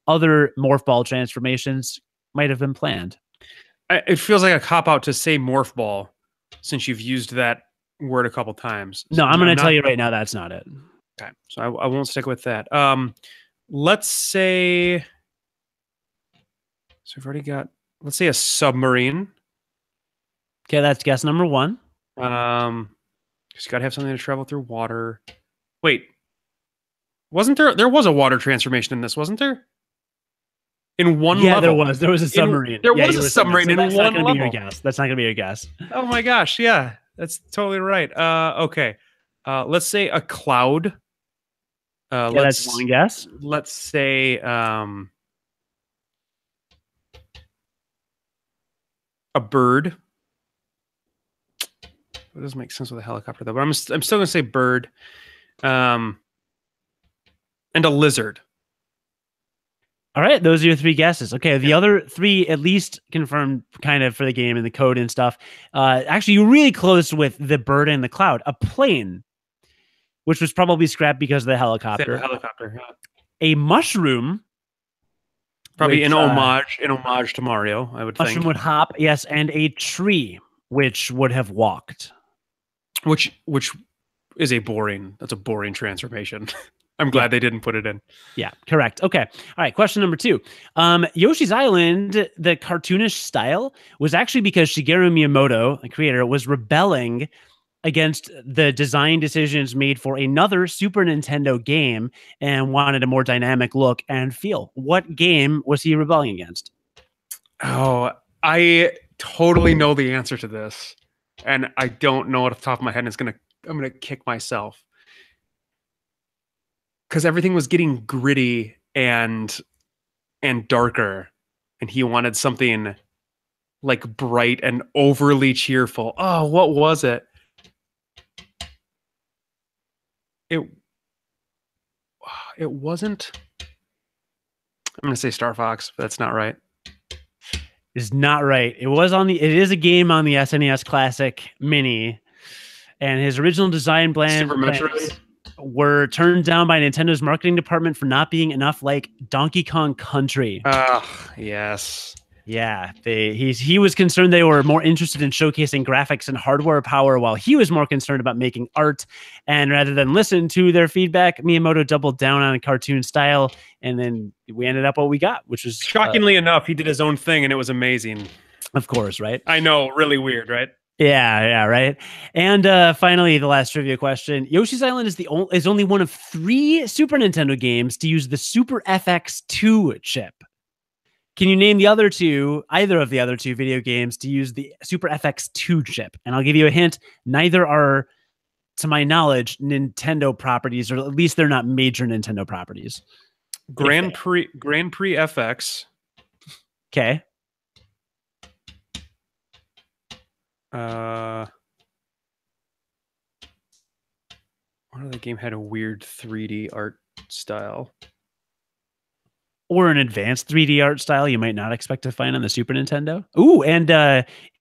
other Morph Ball transformations might have been planned? It feels like a cop-out to say Morph Ball, since you've used that word a couple times. No, I'm going to tell you right now that's not it. Okay, so I won't stick with that. Let's say, so we've already got, let's say a submarine. Okay, that's guess number 1. Just got to have something to travel through water. Wait, wasn't there? There was a water transformation in this, wasn't there? In one level. There was a submarine. There was a submarine in one level. Be your guess. That's not going to be your guess. Oh my gosh, yeah, that's totally right. Okay, let's say a cloud. That's one guess. Let's say a bird. It doesn't make sense with a helicopter though, but I'm still gonna say bird. And a lizard. All right, those are your 3 guesses. Okay, the other 3 at least confirmed kind of for the game and the code and stuff. Actually, you're really close with the bird and the cloud. A plane, which was probably scrapped because of the helicopter. Yeah. A mushroom. Probably which, in homage to Mario, I would think. Mushroom would hop, yes, and a tree, which would have walked. Which is that's a boring transformation. I'm glad they didn't put it in. Yeah, correct. Okay. All right. Question number 2. Yoshi's Island, the cartoonish style, was actually because Shigeru Miyamoto, the creator, was rebelling against the design decisions made for another Super Nintendo game and wanted a more dynamic look and feel. What game was he rebelling against? Oh, I totally know the answer to this, and I don't know it off the top of my head. And I'm gonna kick myself. Because everything was getting gritty and darker, and he wanted something like bright and overly cheerful. Oh, what was it? It wasn't. I'm gonna say Star Fox, but that's not right. Is not right. It is a game on the SNES Classic Mini, and his original design plans were turned down by Nintendo's marketing department for not being enough like Donkey Kong Country. Yes. Yeah, he was concerned they were more interested in showcasing graphics and hardware power, while he was more concerned about making art. And rather than listen to their feedback, Miyamoto doubled down on a cartoon style, and then we ended up what we got, which was shockingly enough, he did his own thing, and it was amazing. Of course, right? I know, really weird, right? Yeah, right. And finally, the last trivia question: Yoshi's Island is only one of 3 Super Nintendo games to use the Super FX2 chip. Can you name either of the other 2 video games to use the Super FX2 chip? And I'll give you a hint: neither are, to my knowledge, Nintendo properties, or at least they're not major Nintendo properties. Grand Prix FX. Okay. One other game had a weird 3D art style. Or an advanced 3D art style you might not expect to find on the Super Nintendo. Ooh, and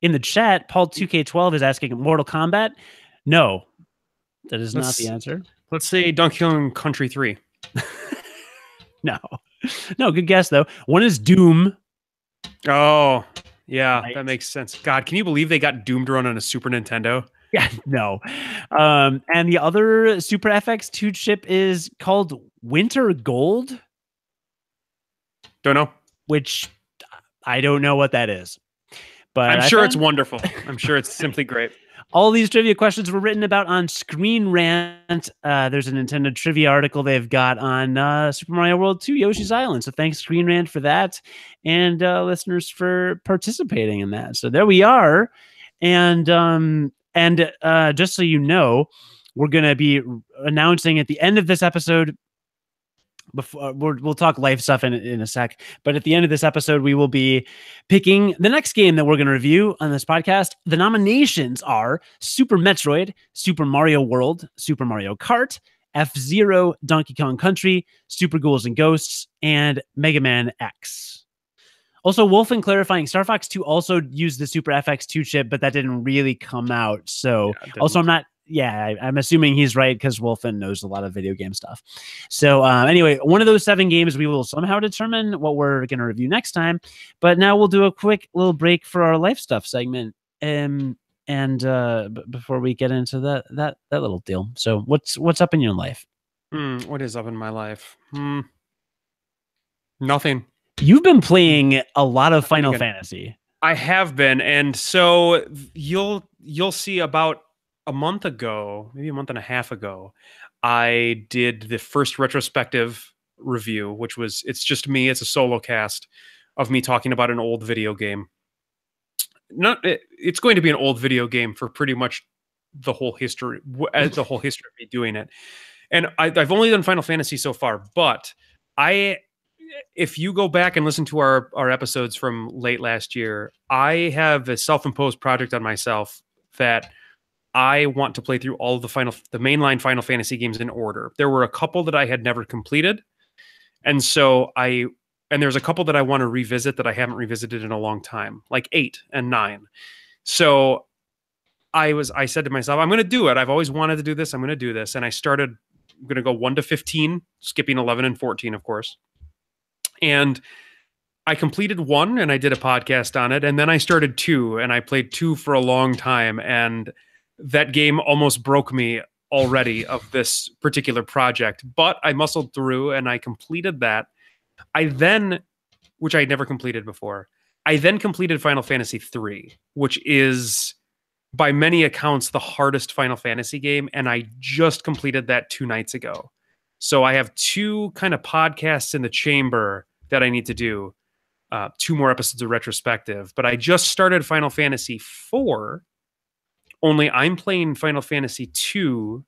in the chat, Paul2K12 is asking Mortal Kombat. No, that is not the answer. Let's say Donkey Kong Country 3. No, good guess, though. One is Doom. Oh, yeah, right. That makes sense. God, can you believe they got Doom to run on a Super Nintendo? Yeah, no. And the other Super FX2 chip is called Winter Gold, Don't know. which I don't know what that is. But I'm I sure it's found wonderful. I'm sure it's simply great. all these trivia questions were written about on Screen Rant. There's a Nintendo trivia article they've got on Super Mario World 2 Yoshi's Island. So thanks, Screen Rant, for that, and listeners for participating in that. So there we are. And just so you know, we're going to be announcing at the end of this episode. Before we'll talk life stuff in a sec, but at the end of this episode, we will be picking the next game that we're going to review on this podcast. The nominations are Super Metroid, Super Mario World, Super Mario Kart, F-Zero, Donkey Kong Country, Super Ghouls and Ghosts, and Mega Man X. Also, Wolfen clarifying, Star Fox 2 also used the Super FX2 chip, but that didn't really come out. So also I'm assuming he's right because Wolfen knows a lot of video game stuff. So anyway, one of those 7 games we will somehow determine what we're going to review next time. But now we'll do a quick little break for our life stuff segment. Before we get into that little deal. So what's up in your life? What is up in my life? Nothing. You've been playing a lot of Final Fantasy. I have been, and so you'll see about a month ago, maybe a month and a half ago, I did the first retrospective review, which was, it's just me, it's a solo cast of me talking about an old video game. It's going to be an old video game for pretty much the whole history of me doing it. And I've only done Final Fantasy so far, but if you go back and listen to our episodes from late last year, I have a self-imposed project on myself that I want to play through all of the mainline Final Fantasy games in order. There were a couple that I had never completed. And so there's a couple that I want to revisit that I haven't revisited in a long time, like 8 and 9. So I said to myself, I'm going to do it. I've always wanted to do this. I'm going to do this. And I'm going to go 1 to 15, skipping 11 and 14, of course. And I completed 1 and I did a podcast on it. And then I started 2 and I played 2 for a long time. And that game almost broke me already of this particular project. But I muscled through and I completed that. Which I had never completed before, I then completed Final Fantasy 3, which is by many accounts the hardest Final Fantasy game. And I just completed that 2 nights ago. So I have 2 kind of podcasts in the chamber that I need to do, 2 more episodes of retrospective. But I just started Final Fantasy 4, only I'm playing Final Fantasy 2,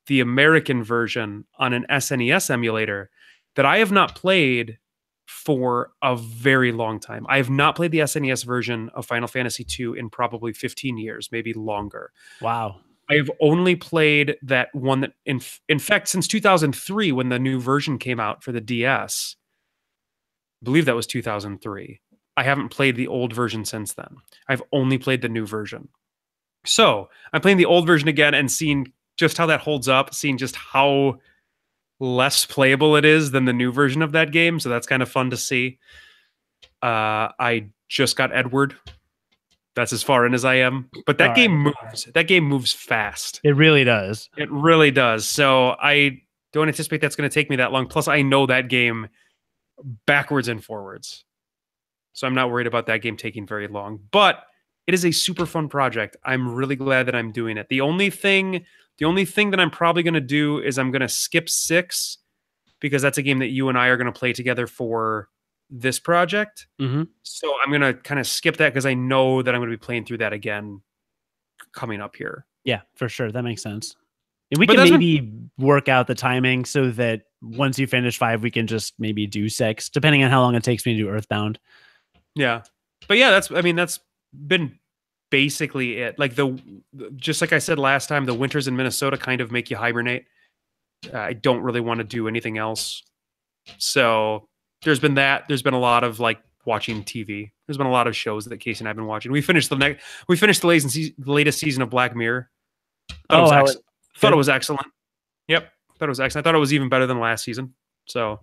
the American version, on an SNES emulator that I have not played for a very long time. I have not played the SNES version of Final Fantasy 2 in probably 15 years, maybe longer. Wow. I have only played that one that, in fact, since 2003, when the new version came out for the DS, I believe that was 2003. I haven't played the old version since then. I've only played the new version. So I'm playing the old version again and seeing just how that holds up, seeing just how less playable it is than the new version of that game. So that's kind of fun to see. I just got Edward. That's as far in as I am. But that game moves. That game moves fast. It really does. It really does. So I don't anticipate that's going to take me that long. Plus, I know that game backwards and forwards. So I'm not worried about that game taking very long. But it is a super fun project. I'm really glad that I'm doing it. The only thing that I'm probably going to do is I'm going to skip 6 because that's a game that you and I are going to play together for this project. Mm-hmm. So I'm going to kind of skip that because I know that I'm going to be playing through that again coming up here. Yeah, for sure. That makes sense. And we can maybe work out the timing so that once you finish 5, we can just maybe do 6, depending on how long it takes me to do Earthbound. Yeah. But yeah, that's been basically it. Like just like I said last time, the winters in Minnesota kind of make you hibernate. I don't really want to do anything else. So there's been that. There's been a lot of like watching TV. There's been a lot of shows that Casey and I've been watching. We finished the latest season of Black Mirror. Thought it was excellent. Yep. Thought it was excellent. I thought it was even better than last season. So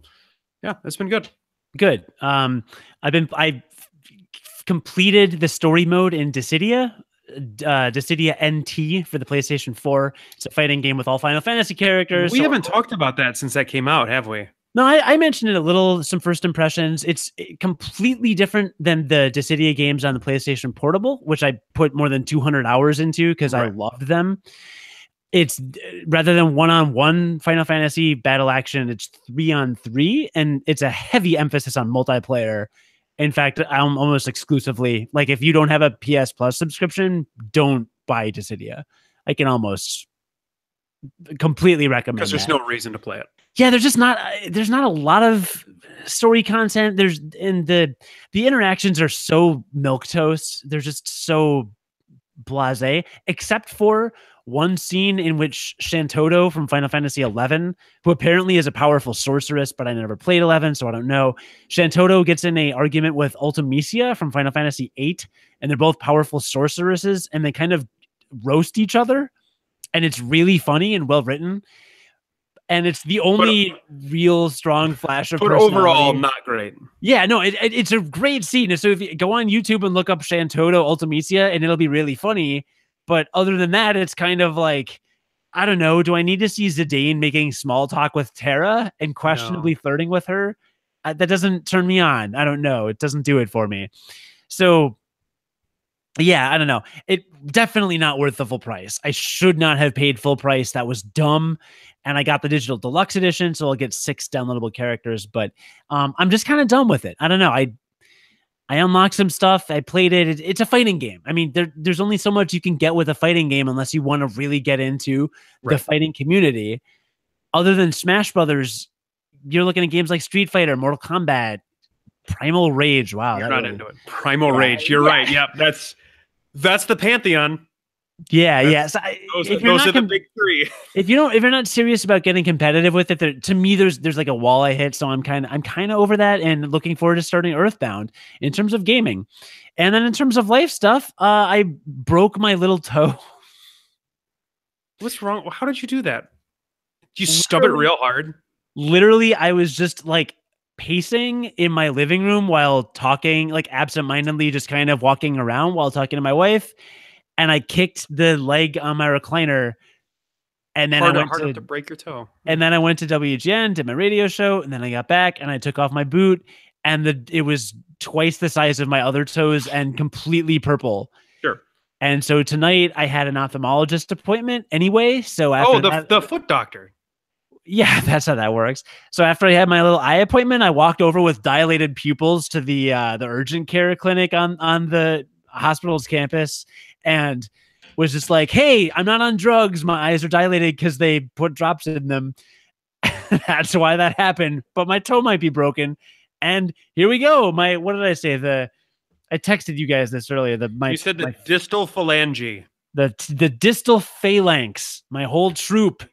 yeah, it's been good. Good. I've completed the story mode in Dissidia. Dissidia NT for the PlayStation 4. It's a fighting game with all Final Fantasy characters. We haven't talked about that since that came out, have we? No, I mentioned it a little, some first impressions. It's completely different than the Dissidia games on the PlayStation Portable, which I put more than 200 hours into because I loved them. It's rather than one-on-one Final Fantasy battle action, it's 3-on-3, and it's a heavy emphasis on multiplayer. In fact, I'm almost exclusively, like, if you don't have a PS Plus subscription, don't buy Dissidia. I can almost completely recommend because there's no reason to play it. Yeah, there's not a lot of story content. The interactions are so milquetoast. They're just so blasé, except for one scene in which Shantoto from Final Fantasy XI, who apparently is a powerful sorceress, but I never played 11, so I don't know. Shantoto gets in an argument with Ultimisia from Final Fantasy VIII, and they're both powerful sorceresses, and they kind of roast each other, and it's really funny and well written. And it's the only real strong flash of personality. But overall, not great. Yeah, no, it's a great scene. So if you go on YouTube and look up Shantoto Ultimisia, and it'll be really funny. But other than that, it's kind of like, I don't know. Do I need to see Zidane making small talk with Terra and questionably flirting with her? That doesn't turn me on. I don't know. It doesn't do it for me. So, yeah, I don't know. It definitely not worth the full price. I should not have paid full price. That was dumb. And I got the digital deluxe edition, so I'll get 6 downloadable characters. But I'm just kind of done with it. I don't know. I unlocked some stuff. I played it. It's a fighting game. I mean, there's only so much you can get with a fighting game unless you want to really get into the fighting community. Other than Smash Brothers, you're looking at games like Street Fighter, Mortal Kombat, Primal Rage. Wow, you're not into it. Primal Rage. You're right. Yep, that's the pantheon. Yeah. So those are the big three. If you're not serious about getting competitive with it, to me, there's like a wall I hit. So I'm kind of over that and looking forward to starting Earthbound in terms of gaming. And then in terms of life stuff, I broke my little toe. What's wrong? How did you do that? Did you stub it real hard? Literally, I was just like pacing in my living room while talking, like absentmindedly, just kind of walking around while talking to my wife. And I kicked the leg on my recliner, and then I went to break your toe. And then I went to WGN, did my radio show, and then I got back and I took off my boot, and it was twice the size of my other toes and completely purple. Sure. And so tonight I had an ophthalmologist appointment anyway. So after the foot doctor. Yeah, that's how that works. So after I had my little eye appointment, I walked over with dilated pupils to the urgent care clinic on the hospital's campus, and was just like, hey, I'm not on drugs. My eyes are dilated because they put drops in them. That's why that happened. But my toe might be broken. And here we go. What did I say? I texted you guys this earlier. You said the distal phalange. The distal phalanx. My whole troop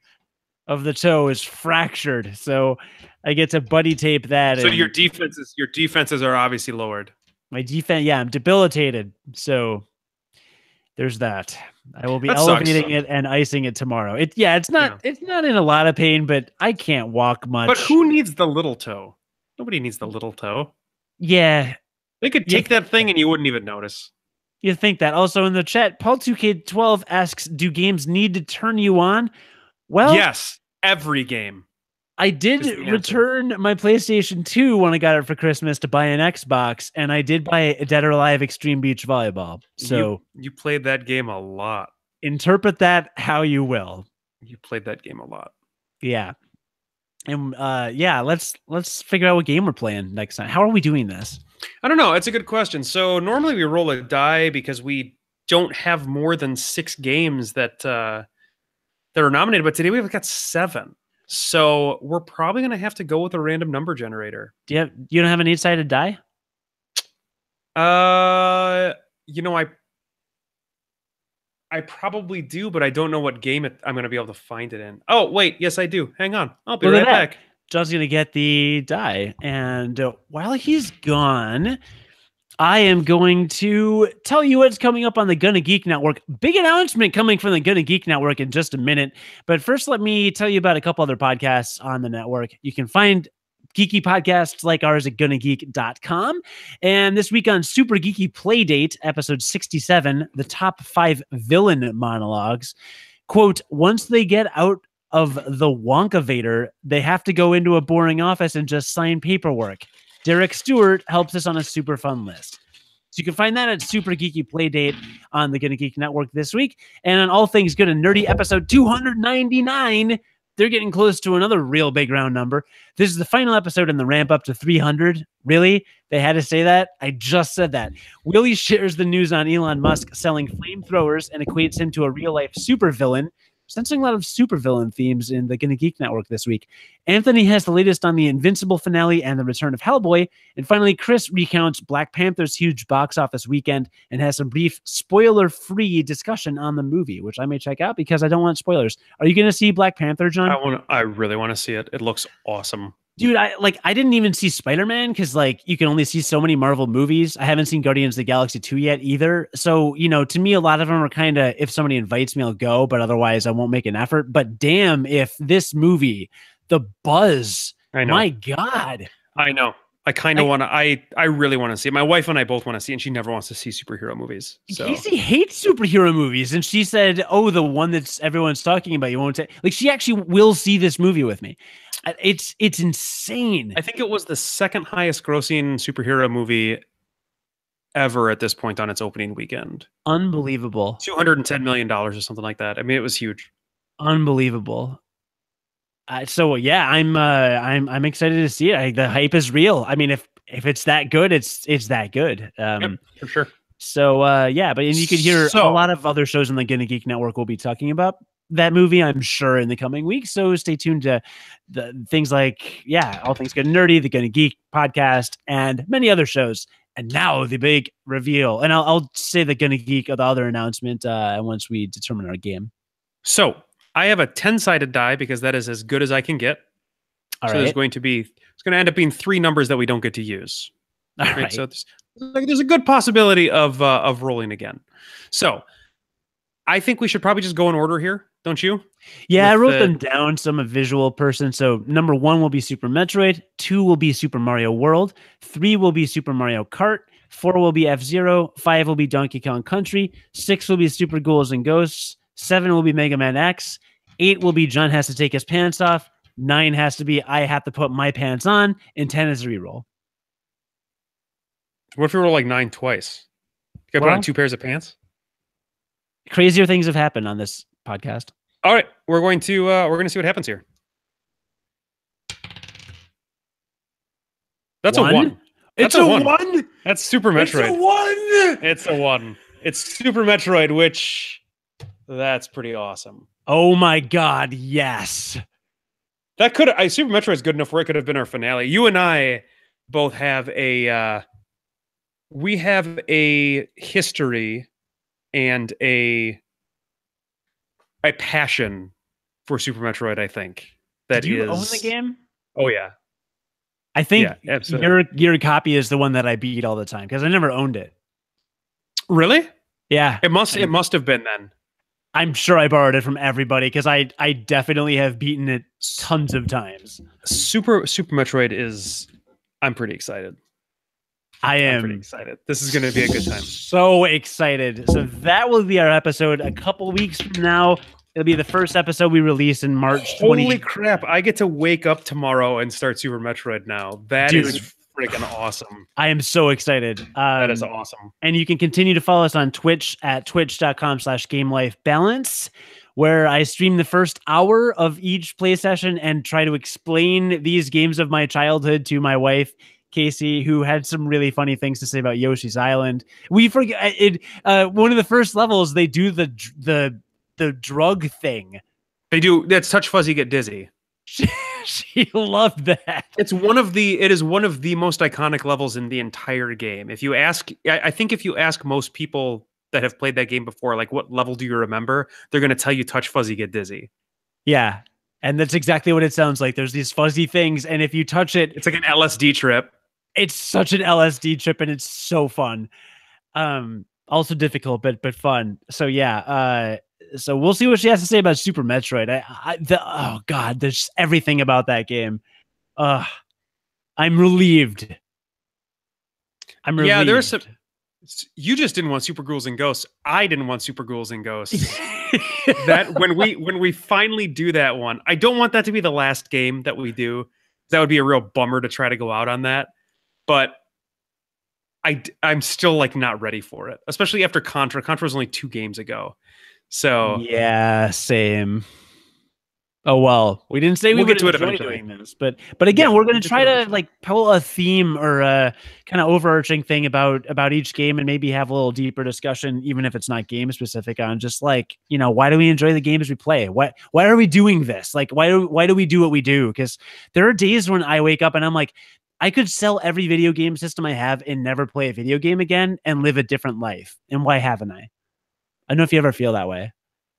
of the toe is fractured. So I get to buddy tape that. So your defenses are obviously lowered. My defense, yeah, I'm debilitated. So there's that. I will be elevating it and icing it tomorrow. It's not in a lot of pain, but I can't walk much. But who needs the little toe? Nobody needs the little toe. Yeah. They could take that thing and you wouldn't even notice. You think that. Also in the chat, Paul2K12 asks, do games need to turn you on? Well, yes, every game. I did return my PlayStation 2 when I got it for Christmas to buy an Xbox, and I did buy Dead or Alive Extreme Beach Volleyball. So you played that game a lot. Interpret that how you will. You played that game a lot. Yeah. And let's figure out what game we're playing next time. How are we doing this? I don't know. It's a good question. So normally we roll a die because we don't have more than 6 games that are nominated, but today we've got 7. So we're probably going to have to go with a random number generator. You don't have an 8-sided die? I probably do, but I don't know what game I'm going to be able to find it in. Oh, wait. Yes, I do. Hang on. I'll be right back. John's going to get the die. And while he's gone, I am going to tell you what's coming up on the Gonna Geek Network. Big announcement coming from the Gonna Geek Network in just a minute. But first, let me tell you about a couple other podcasts on the network. You can find geeky podcasts like ours at gonnageek.com. And this week on Super Geeky Playdate, episode 67, the top 5 villain monologues. Quote, once they get out of the Wonkavator, they have to go into a boring office and just sign paperwork. Derek Stewart helps us on a super fun list. So you can find that at Super Geeky Playdate on the Gonna Geek Network this week. And on All Things Good and Nerdy, episode 299, they're getting close to another real big round number. This is the final episode in the ramp up to 300. Really? They had to say that? I just said that. Willie shares the news on Elon Musk selling flamethrowers and equates him to a real-life supervillain. Sensing a lot of supervillain themes in the Gonna Geek Network this week. Anthony has the latest on the Invincible finale and the return of Hellboy. And finally, Chris recounts Black Panther's huge box office weekend and has some brief spoiler-free discussion on the movie, which I may check out because I don't want spoilers. Are you going to see Black Panther, John? I really want to see it. It looks awesome. Dude, I didn't even see Spider-Man because you can only see so many Marvel movies. I haven't seen Guardians of the Galaxy 2 yet either. So, to me, a lot of them are kind of, if somebody invites me, I'll go, but otherwise I won't make an effort. But damn, if this movie, the buzz, my God. I know. I kind of want to, I really want to see it. My wife and I both want to see it, and she never wants to see superhero movies. So. Casey hates superhero movies. And she said, oh, the one that's everyone's talking about, you won't take. Like, she actually will see this movie with me. It's insane. I think it was the second highest grossing superhero movie ever at this point on its opening weekend. Unbelievable. $210 million or something like that. I mean, it was huge. Unbelievable. So yeah, I'm excited to see it. The hype is real. I mean, if it's that good, it's that good. Yep, for sure. So yeah, but you could hear a lot of other shows on the Gonna Geek Network will be talking about that movie, I'm sure, in the coming weeks. So stay tuned to the things like, All Things Good and Nerdy, the Gonna Geek podcast, and many other shows. And now the big reveal. And I'll say the Gonna Geek of the other announcement once we determine our game. So I have a 10-sided die because that is as good as I can get. All so right. It's going to end up being 3 numbers that we don't get to use. All right. So there's a good possibility of rolling again. So I think we should probably just go in order here, don't you? Yeah, I wrote them down. So I'm a visual person. So number 1 will be Super Metroid. 2 will be Super Mario World. 3 will be Super Mario Kart. 4 will be F-Zero. 5 will be Donkey Kong Country. 6 will be Super Ghouls and Ghosts. 7 will be Mega Man X. 8 will be John has to take his pants off. 9 has to be I have to put my pants on. And 10 is a reroll. What if we roll like 9 twice? You got to put on 2 pairs of pants? Crazier things have happened on this podcast. All right, we're going to see what happens here. That's 1? a 1. It's a 1. That's Super Metroid. It's a 1. It's a 1. It's Super Metroid, which that's pretty awesome. Oh my God, yes. That could Super Metroid's good enough where it could have been our finale. You and I both have a history and a passion for Super Metroid, I think. Did you own the game? Oh yeah. I think your copy is the one that I beat all the time because I never owned it. Really? Yeah. It must have been then. I'm sure I borrowed it from everybody because I definitely have beaten it tons of times. Super Metroid is, I'm pretty excited. I'm pretty excited. This is going to be a good time. So excited. So that will be our episode a couple weeks from now. It'll be the first episode we release in March. Holy crap. I get to wake up tomorrow and start Super Metroid now. That is freaking awesome. I am so excited. That is awesome. And you can continue to follow us on Twitch at twitch.com/GameLifeBalance, where I stream the first hour of each play session and try to explain these games of my childhood to my wife, Casey, who had some really funny things to say about Yoshi's Island. We forget it. One of the first levels, they do the drug thing. They do. That's touch fuzzy get dizzy. She loved that. It is one of the most iconic levels in the entire game. If you ask, I think if you ask most people that have played that game before, like what level do you remember, they're going to tell you touch fuzzy get dizzy. Yeah. And that's exactly what it sounds like. There's these fuzzy things, and if you touch it, it's like an LSD trip. It's such an LSD trip, and it's so fun. Also difficult, but fun. So yeah. So we'll see what she has to say about Super Metroid. Oh God, there's everything about that game. I'm relieved. Yeah, there's some. You just didn't want Super Ghouls and Ghosts. I didn't want Super Ghouls and Ghosts. That when we finally do that one, I don't want that to be the last game that we do. That would be a real bummer to try to go out on that. But I'm still like not ready for it, especially after Contra. Contra was only 2 games ago, so yeah, same. Oh well, we didn't say we would enjoy doing this, but again, we're going to try to like pull a theme or a kind of overarching thing about each game, and maybe have a little deeper discussion, even if it's not game specific, on just like, you know, why do we enjoy the games we play? Why are we doing this? Like, why do we do what we do? Because there are days when I wake up and I'm like, I could sell every video game system I have and never play a video game again and live a different life. And why haven't I? I don't know if you ever feel that way.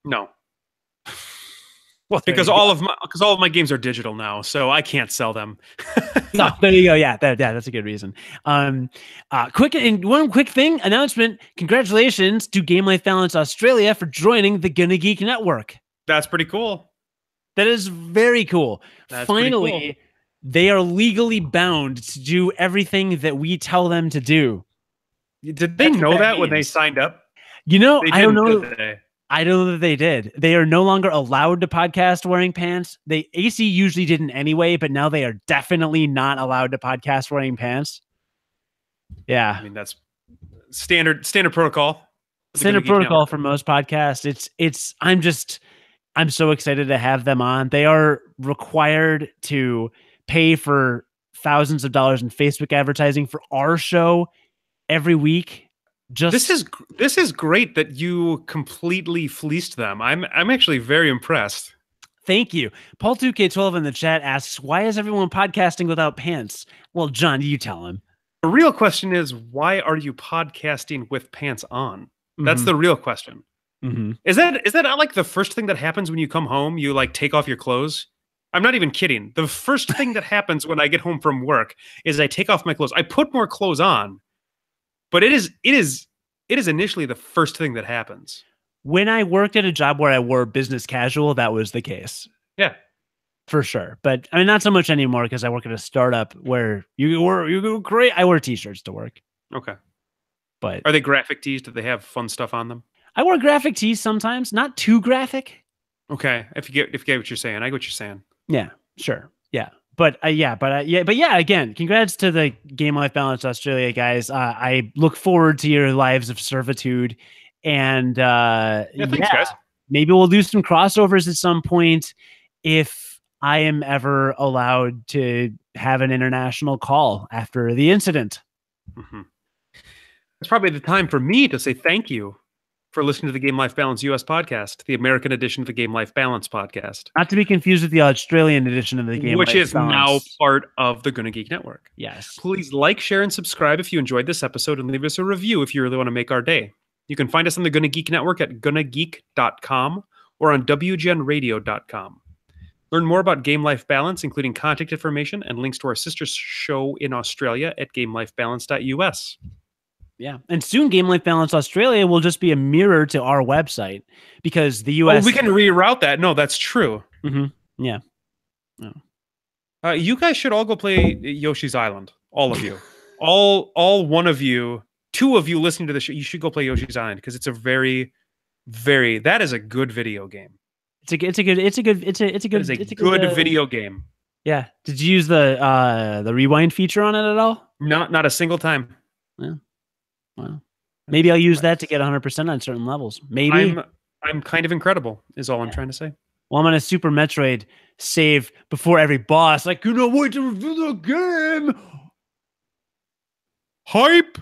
No. Well, because all of my games are digital now, so I can't sell them. No, there you go. Yeah, that's a good reason. One quick thing announcement. Congratulations to Game Life Balance Australia for joining the Gonna Geek Network. That's pretty cool. That is very cool. That's finally pretty cool. They are legally bound to do everything that we tell them to do. Did they know that when they signed up? You know, I don't know. I don't know that they did. They are no longer allowed to podcast wearing pants. AC usually didn't anyway, but now they are definitely not allowed to podcast wearing pants. Yeah. I mean, that's standard protocol. Standard protocol for most podcasts. I'm so excited to have them on. They are required to pay for thousands of dollars in Facebook advertising for our show every week. This is great that you completely fleeced them. I'm actually very impressed. Thank you. Paul 2K12 in the chat asks, why is everyone podcasting without pants? Well, John, you tell him. The real question is, why are you podcasting with pants on? That's the real question. Is that not like the first thing that happens when you come home? You like take off your clothes? I'm not even kidding. The first thing that happens when I get home from work is I take off my clothes. I put more clothes on. But it is initially the first thing that happens. When I worked at a job where I wore business casual, that was the case. Yeah, for sure. But I mean, not so much anymore because I work at a startup where you go great. I wear t-shirts to work. Okay, but are they graphic tees? Do they have fun stuff on them? I wear graphic tees sometimes, not too graphic. Okay, if you get what you're saying, I get what you're saying. Yeah, sure. Yeah. But again, congrats to the Game Life Balance Australia guys. I look forward to your lives of servitude, and thanks, guys. Maybe we'll do some crossovers at some point if I am ever allowed to have an international call after the incident. It's probably the time for me to say thank you for listening to the Game Life Balance US podcast, the American edition of the Game Life Balance podcast. Not to be confused with the Australian edition of the Game Life Balance. Which is now part of the Gonna Geek Network. Yes. Please like, share, and subscribe if you enjoyed this episode, and leave us a review if you really want to make our day. You can find us on the Gonna Geek Network at gonnageek.com or on wgenradio.com. Learn more about Game Life Balance, including contact information and links to our sister show in Australia at gamelifebalance.us. Yeah. And soon Game Life Balance Australia will just be a mirror to our website because the US... Oh, we can reroute that. No, that's true. Yeah. Oh. You guys should all go play Yoshi's Island. All of you. all one of you, 2 of you listening to the show, you should go play Yoshi's Island because it's a very, very... That is a good video game. It's a good video game. Yeah. Did you use the rewind feature on it at all? Not a single time. Yeah. Well, maybe I'll use that to get 100% on certain levels. Maybe I'm kind of incredible is all I'm trying to say. Well, I'm on a Super Metroid save before every boss. I couldn't wait to review the game. Hype.